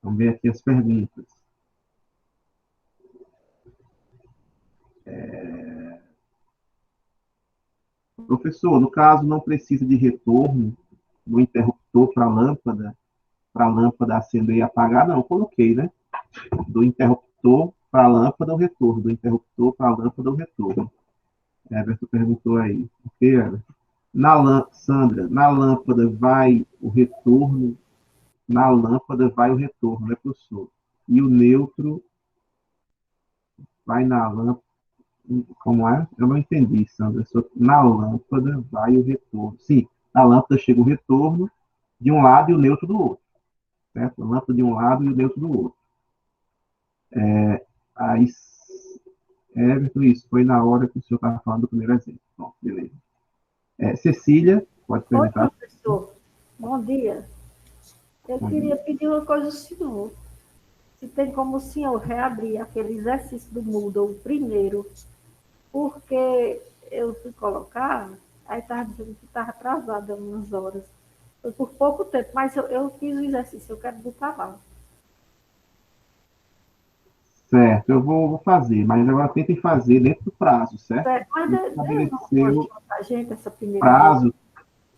Vamos ver aqui as perguntas. Professor, no caso, não precisa de retorno do interruptor para a lâmpada acender e apagar? Não, eu coloquei, né? Do interruptor para a lâmpada, o retorno. Do interruptor para a lâmpada, o retorno. Everton perguntou aí. Ok, Everton? Sandra, na lâmpada vai o retorno, na lâmpada vai o retorno, né, professor? E o neutro vai na lâmpada. Como é? Eu não entendi, Sandra. Na lâmpada vai o retorno. Sim, na lâmpada chega o retorno de um lado e o neutro do outro. Certo? A lâmpada de um lado e o neutro do outro. Aí, Everton, isso foi na hora que o senhor estava falando do primeiro exemplo. Bom, beleza. Cecília, pode Oi, perguntar. professor. Bom dia. Eu Bom queria dia. pedir uma coisa ao senhor. Se tem como o senhor reabrir aquele exercício do Moodle primeiro, porque eu fui colocar, aí estava dizendo que estava atrasada umas horas. Foi por pouco tempo, mas eu fiz o exercício, eu quero botar lá. Certo, eu vou fazer, mas agora tentem fazer dentro do prazo, certo? Mas A gente dê uma estabeleceu ajuda para a gente essa primeira vez, prazo,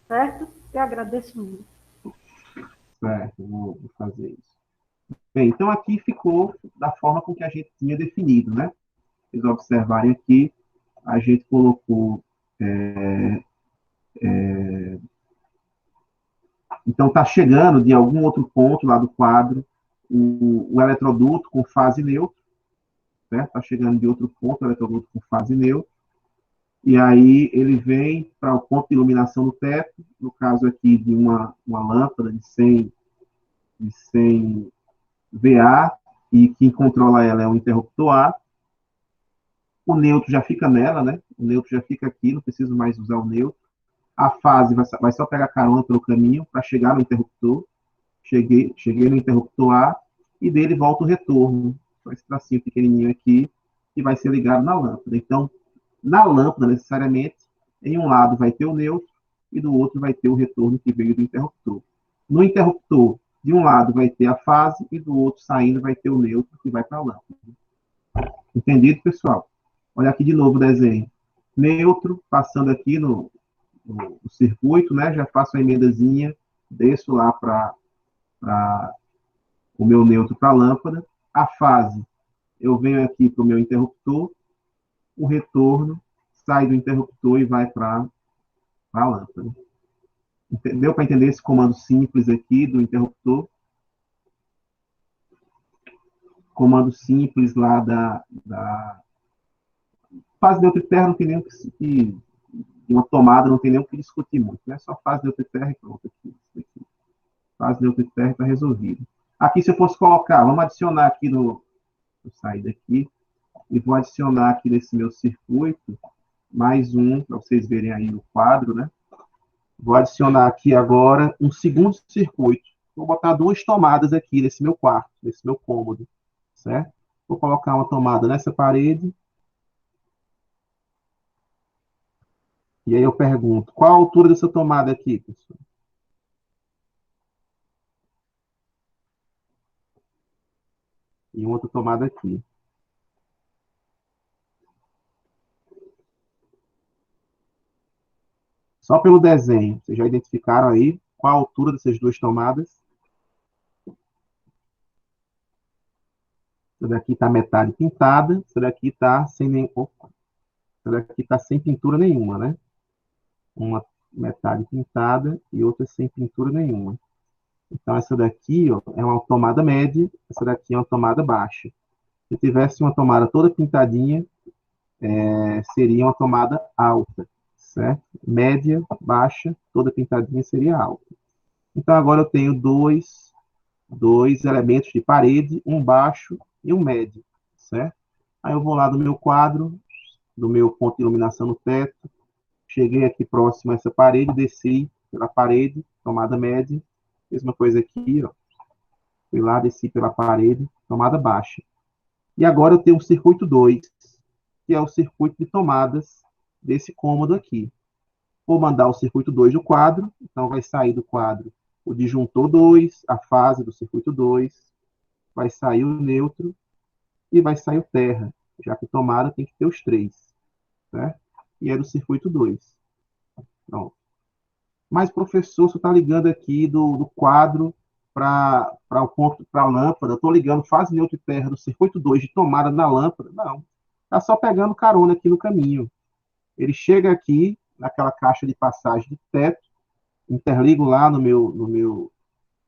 certo? Eu agradeço muito. certo, vou fazer isso. Bem, então aqui ficou da forma com que a gente tinha definido, né? Vocês observarem aqui, a gente colocou. Então, está chegando de algum outro ponto lá do quadro o eletroduto com fase neutra, certo? Está chegando de outro ponto o eletroduto com fase neutra, e aí ele vem para o ponto de iluminação do teto, no caso aqui de uma lâmpada de 100 VA, e quem controla ela é o interruptor A. O neutro já fica nela, né? O neutro já fica aqui, não preciso mais usar o neutro. A fase vai só pegar carona pelo caminho para chegar no interruptor. Cheguei no interruptor A e dele volta o retorno. Só esse tracinho pequenininho aqui que vai ser ligado na lâmpada. Então, na lâmpada, necessariamente, em um lado vai ter o neutro e do outro vai ter o retorno que veio do interruptor. No interruptor, de um lado vai ter a fase e do outro, saindo, vai ter o neutro que vai para a lâmpada. Entendido, pessoal? Olha aqui de novo o desenho. Neutro, passando aqui no circuito, né? Já faço a emendazinha, desço lá para o meu neutro para a lâmpada. A fase, eu venho aqui para o meu interruptor, o retorno sai do interruptor e vai para a lâmpada. Deu para entender esse comando simples aqui do interruptor? Comando simples lá da fase neutra e terra, não tem nem o que uma tomada, não tem nem o que discutir muito, né? Só fase neutra e terra e pronto. Aqui. Fase neutra e terra está resolvido. Aqui, se eu fosse colocar, vamos adicionar aqui vou sair daqui, e vou adicionar aqui nesse meu circuito mais um, para vocês verem aí no quadro, né? Vou adicionar aqui agora um segundo circuito. Vou botar duas tomadas aqui nesse meu quarto, nesse meu cômodo, certo? Vou colocar uma tomada nessa parede. E aí eu pergunto, qual a altura dessa tomada aqui, pessoal? E outra tomada aqui. Só pelo desenho, vocês já identificaram aí qual a altura dessas duas tomadas? Essa daqui está metade pintada, essa daqui está sem nem... Opa, essa daqui está sem pintura nenhuma, né? Uma metade pintada e outra sem pintura nenhuma. Então, essa daqui ó, é uma tomada média, essa daqui é uma tomada baixa. Se tivesse uma tomada toda pintadinha, seria uma tomada alta, certo? Média, baixa, toda pintadinha seria alta. Então, agora eu tenho dois elementos de parede, um baixo e um médio, certo? Aí eu vou lá do meu quadro, do meu ponto de iluminação no teto, cheguei aqui próximo a essa parede, desci pela parede, tomada média, mesma coisa aqui, ó. Fui lá, desci pela parede, tomada baixa. E agora eu tenho o circuito 2, que é o circuito de tomadas desse cômodo aqui. Vou mandar o circuito 2 do quadro, então vai sair do quadro o disjuntor 2, a fase do circuito 2, vai sair o neutro e vai sair o terra, já que tomada tem que ter os três, certo? E é do circuito 2. Pronto. Mas, professor, você está ligando aqui do quadro para o ponto, para a lâmpada. Eu estou ligando fase neutra e terra do circuito 2 de tomada na lâmpada. Não. Está só pegando carona aqui no caminho. Ele chega aqui, naquela caixa de passagem de teto, interligo lá no meu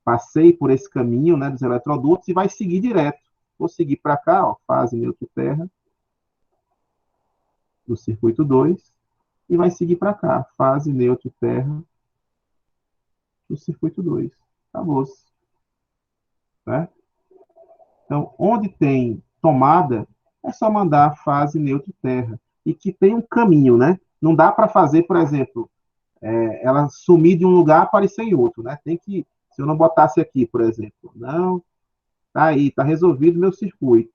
passei por esse caminho, né, dos eletrodutos e vai seguir direto. Vou seguir para cá, ó, fase neutra e terra do circuito 2 e vai seguir para cá, fase neutra e terra do circuito 2. Acabou. Né? Então, onde tem tomada, é só mandar fase neutra e terra. E que tem um caminho, né? Não dá para fazer, por exemplo, ela sumir de um lugar e aparecer em outro, né? Tem que, se eu não botasse aqui, por exemplo, não, tá aí, tá resolvido meu circuito.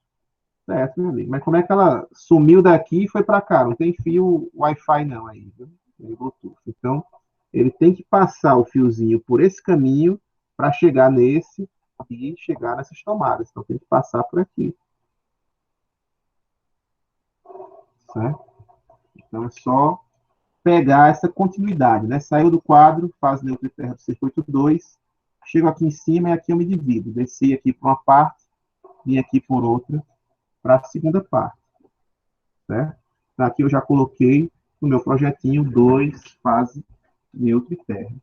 Certo, meu amigo. Mas como é que ela sumiu daqui e foi para cá? Não tem fio Wi-Fi não aí, viu? Nem Bluetooth. Então, ele tem que passar o fiozinho por esse caminho para chegar nesse e chegar nessas tomadas. Então, tem que passar por aqui. Certo? Então, é só pegar essa continuidade, né? Saiu do quadro, fase neutra e terra do circuito 2, chego aqui em cima e aqui eu me divido. Desci aqui por uma parte, vim aqui por outra, para a segunda parte. Certo? Então, aqui eu já coloquei no meu projetinho 2, fase neutra e terra.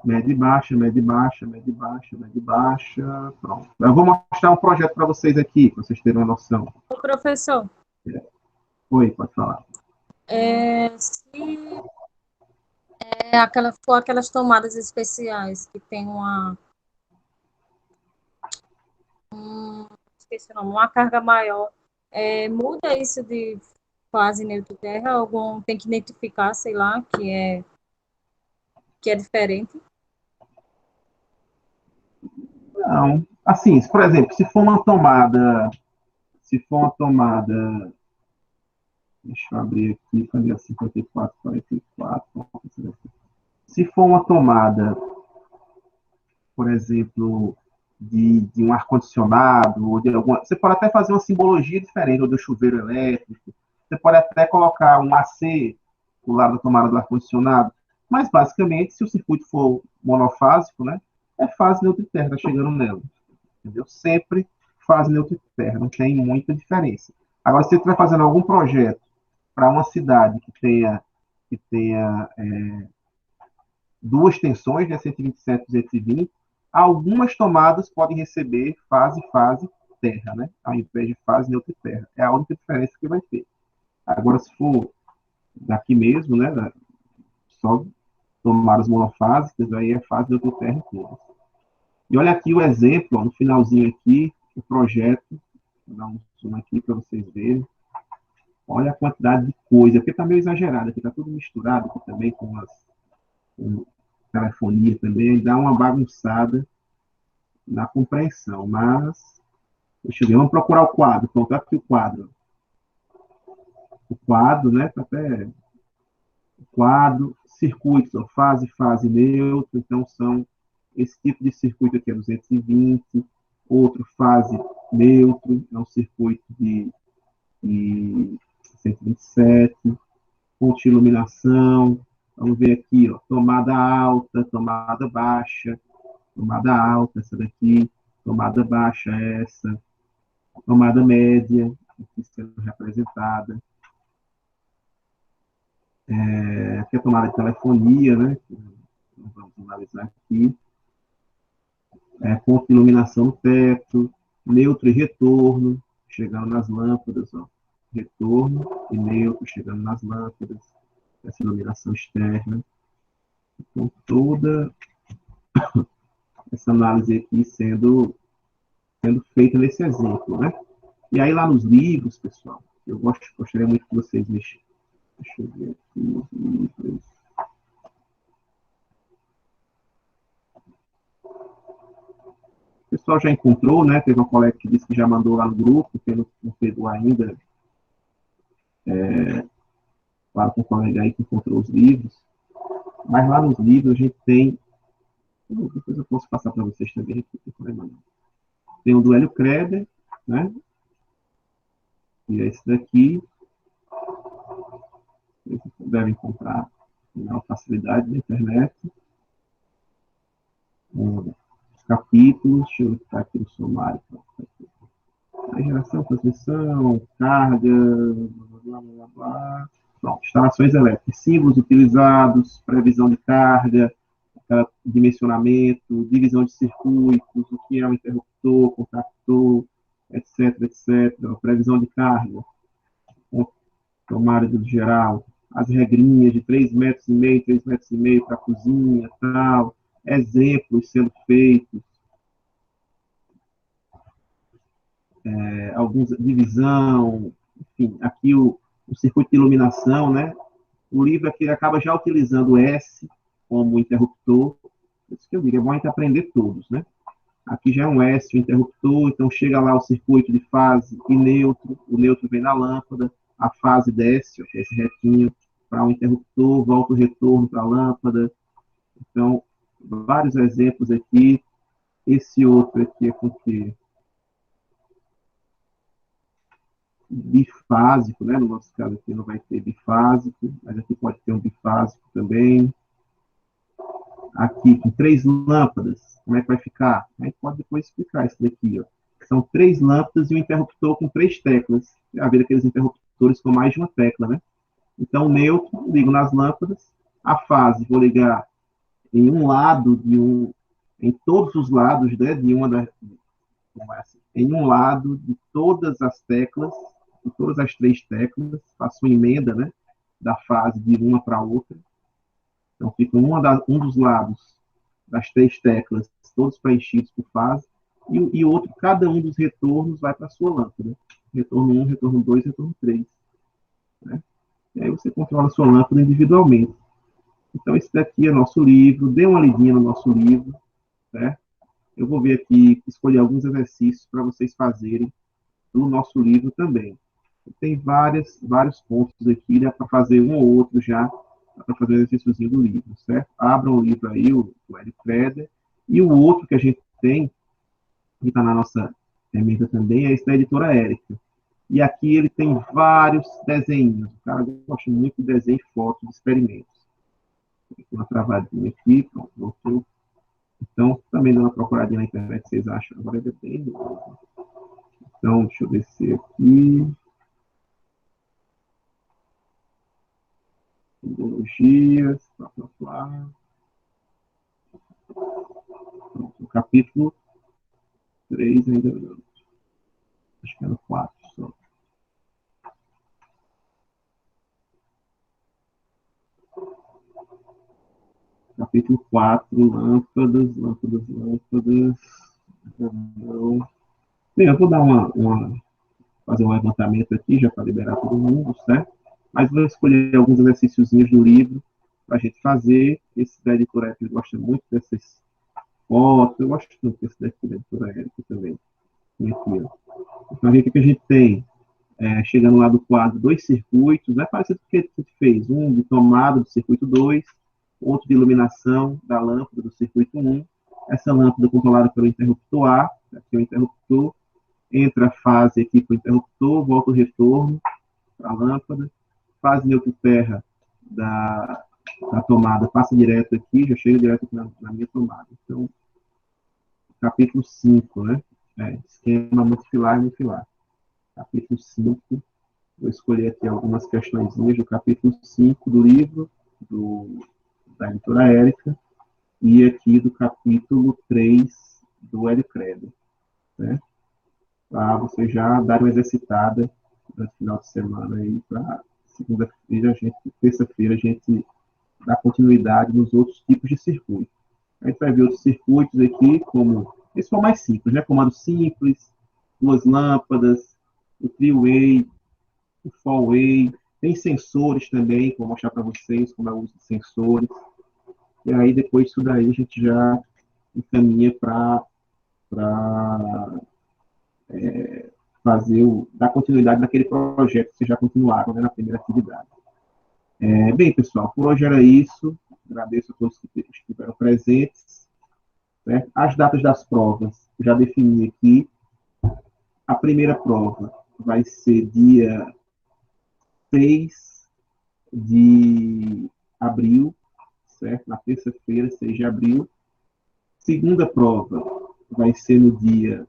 Média e baixa, média e baixa, média e baixa, média e baixa. Pronto. Eu vou mostrar um projeto para vocês aqui, para vocês terem uma noção. Ô, professor, Oi, pode falar. se for aquelas tomadas especiais que tem esqueci o nome, uma carga maior, muda isso de fase neutra e terra? Algum tem que identificar, sei lá, que é diferente? Não. Assim, por exemplo, se for uma tomada, deixa eu abrir aqui, cadê a 54, 44? Se for uma tomada, por exemplo, de um ar-condicionado, ou de alguma. Você pode até fazer uma simbologia diferente, ou do chuveiro elétrico. Você pode até colocar um AC do lado da tomada do ar-condicionado. Mas, basicamente, se o circuito for monofásico, né, é fase neutra e terra, tá chegando nela. Entendeu? Sempre fase neutra e terra, não tem muita diferença. Agora, se você estiver fazendo algum projeto para uma cidade que tenha duas tensões, né, 127 e 220, algumas tomadas podem receber fase, terra, né, ao invés de fase, neutra e terra. É a única diferença que vai ter. Agora, se for daqui mesmo, né, só tomadas monofásicas, aí é fase, neutra e terra em todas. E olha aqui o exemplo, ó, no finalzinho aqui, o projeto, vou dar um zoom aqui para vocês verem. Olha a quantidade de coisa, porque está meio exagerado, aqui está tudo misturado aqui também com telefonia também, dá uma bagunçada na compreensão, mas deixa eu ver, vamos procurar o quadro, pronto, aqui o quadro, né, tá até o quadro, circuitos, ó, fase, neutra, então são esse tipo de circuito aqui é 220, outro fase neutro, é um circuito de 127, ponte iluminação, vamos ver aqui, ó, tomada alta, tomada baixa, tomada alta, essa daqui, tomada baixa, essa, tomada média, aqui sendo representada. Aqui é a tomada de telefonia, né? Vamos analisar aqui. Ponto de iluminação no teto, neutro e retorno, chegando nas lâmpadas, ó. Retorno e neutro chegando nas lâmpadas, essa iluminação externa. Então, toda essa análise aqui sendo feita nesse exemplo, né? E aí, lá nos livros, pessoal, eu gostaria muito que vocês mexam. Deixa eu ver aqui nos livros. O pessoal já encontrou, né? Teve uma colega que disse que já mandou lá no grupo, quem não pegou ainda. Claro, com o colega aí que encontrou os livros. Mas lá nos livros a gente tem Depois eu posso passar para vocês também, aqui, não tem problema não. Tem o do Hélio Creder, né? E esse daqui, vocês devem encontrar com maior facilidade na internet. Os capítulos, deixa eu botar aqui no sumário. A geração, transmissão, carga, blá, blá, blá, blá. Pronto, instalações elétricas, símbolos utilizados, previsão de carga, dimensionamento, divisão de circuitos, o que é um interruptor, contactor, etc, etc. Previsão de carga, tomada do geral, as regrinhas de 3,5 metros, 3,5 metros para a cozinha, tal, exemplos sendo feitos, alguns divisão, enfim, aqui o circuito de iluminação, né? O livro aqui acaba já utilizando o S como interruptor, isso que eu digo, é bom a gente aprender todos, né? Aqui já é um S, o interruptor, então chega lá o circuito de fase e neutro, o neutro vem na lâmpada, a fase desce, que é esse retinho, para um interruptor, volta o retorno para a lâmpada. Então, vários exemplos aqui. Esse outro aqui é com que bifásico, né? No nosso caso aqui não vai ter bifásico, mas aqui pode ter um bifásico também. Aqui, com 3 lâmpadas, como é que vai ficar? A gente pode depois explicar isso daqui, ó. São 3 lâmpadas e um interruptor com 3 teclas. A ver aqueles interruptores com mais de uma tecla, né? Então, o neutro, ligo nas lâmpadas. A fase, vou ligar em um lado em todos os lados, né? Em um lado de todas as teclas, de todas as 3 teclas, faço uma emenda, né? Da fase de uma para outra. Então, fica um dos lados das 3 teclas, todos preenchidos por fase, e o outro, cada um dos retornos vai para a sua lâmpada. Retorno 1, retorno 2, retorno 3. Né? E aí você controla a sua lâmpada individualmente. Então, esse daqui é nosso livro. Dê uma lidinha no nosso livro. Certo? Eu vou ver aqui, escolher alguns exercícios para vocês fazerem no nosso livro também. Tem vários pontos aqui, dá para fazer um ou outro já, para fazer o exercíciozinho do livro, certo? Abram o livro aí, o Hélio Creder. E o outro que a gente tem, que está na nossa emenda também, é esse da editora Érica. E aqui ele tem vários desenhos. O cara gosta muito de desenho e fotos de experimentos. Uma travadinha aqui, pronto, voltou. Então, também dá uma procuradinha na internet, vocês acham. Agora é bem novo. Então, deixa eu descer aqui. Simbologias, blá. O capítulo 3 ainda não. Acho que era 4 só. Capítulo 4, lâmpadas. Bem, eu vou dar fazer um levantamento aqui, já para liberar todo mundo, certo? Mas vou escolher alguns exercíciozinhos do livro para a gente fazer. Esse da editora Érica gosta muito dessas fotos. Eu gosto muito desse daqui da editora Érica também. Aqui, ó. Então, aqui que a gente tem, chegando lá do quadro, 2 circuitos, né? Parecido com o que a gente fez. Um de tomada do circuito 2, outro de iluminação da lâmpada do circuito 1. Essa lâmpada controlada pelo interruptor A, aqui é o interruptor, entra a fase aqui para o interruptor, volta o retorno para a lâmpada, fase neutro-terra da tomada passa direto aqui, já chega direto aqui na minha tomada. Então, capítulo 5, né? Esquema multifilar e multifilar. Capítulo 5, vou escolher aqui algumas questõezinhas do capítulo 5 do livro, da editora Érica, e aqui do capítulo 3 do Hélio Creder, né? Para você já dar uma exercitada no final de semana aí, para segunda-feira, terça-feira, a gente dá continuidade nos outros tipos de circuito. A gente vai ver outros circuitos aqui, como esse for mais simples, né? Comando simples, 2 lâmpadas, o three-way, o four-way, tem sensores também, vou mostrar para vocês como é o uso de sensores. E aí, depois disso daí, a gente já encaminha para dar continuidade naquele projeto que vocês já continuaram, né, na primeira atividade. Bem, pessoal, por hoje era isso. Agradeço a todos que estiveram presentes. certo? As datas das provas, já defini aqui. A primeira prova vai ser dia 6 de abril, certo? Na terça-feira, 6 de abril. Segunda prova vai ser no dia...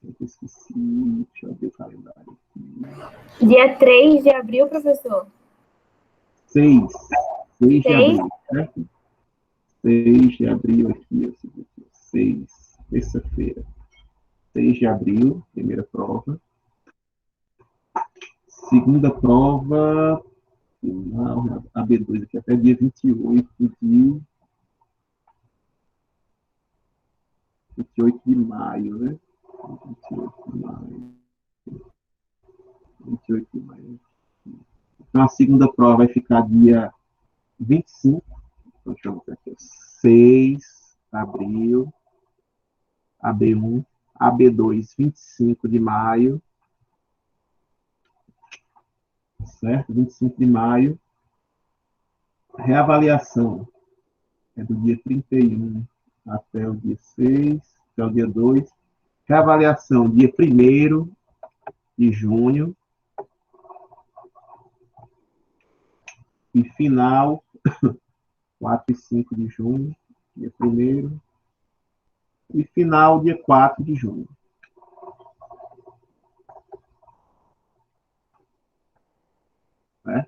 Eu esqueci, deixa eu ver o calendário aqui. Dia 3 de abril, professor? 6 de 6? abril, certo? 6 de abril aqui, 6, terça-feira. 6 de abril, primeira prova. Segunda prova, a B2 aqui, até dia 28 de maio, né? 28 de maio. 28 de maio. Então, a segunda prova vai ficar dia 25. Então, deixa eu mostrar aqui. 6 de abril, AB1. AB2, 25 de maio. Certo? 25 de maio. Reavaliação é do dia 31 até o dia 6, até o dia 2. Reavaliação, dia 1º de junho. E final, 4 e 5 de junho, dia 1º. E final, dia 4 de junho. Né?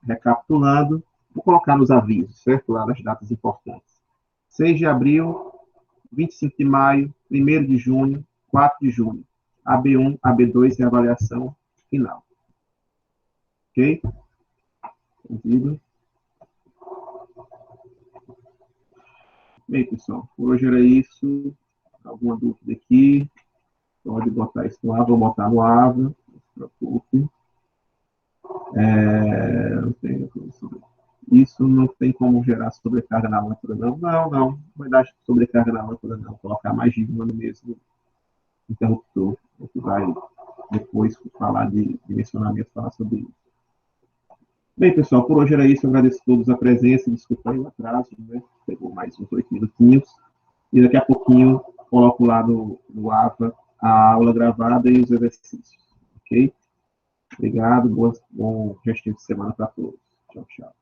Recapitulando, vou colocar nos avisos, certo? Lá nas datas importantes. 6 de abril, 25 de maio, 1º de junho, 4 de junho. AB1, AB2 e avaliação final. Ok? Entendido? Bem, pessoal, por hoje era isso. Alguma dúvida aqui? Pode botar isso no ar, vou botar no ar, não se preocupe. Isso não tem como gerar sobrecarga na lâmpada, não. Não vai dar sobrecarga na lâmpada, não. Colocar mais de uma no mesmo interruptor. A gente vai depois falar de dimensionamento, falar sobre isso. Bem, pessoal, por hoje era isso. Eu agradeço a todos a presença. Desculpa aí o atraso, né? Pegou mais uns 8 minutinhos. E daqui a pouquinho coloco lá no AVA a aula gravada e os exercícios. Ok? Obrigado. Bom restinho de semana para todos. Tchau, tchau.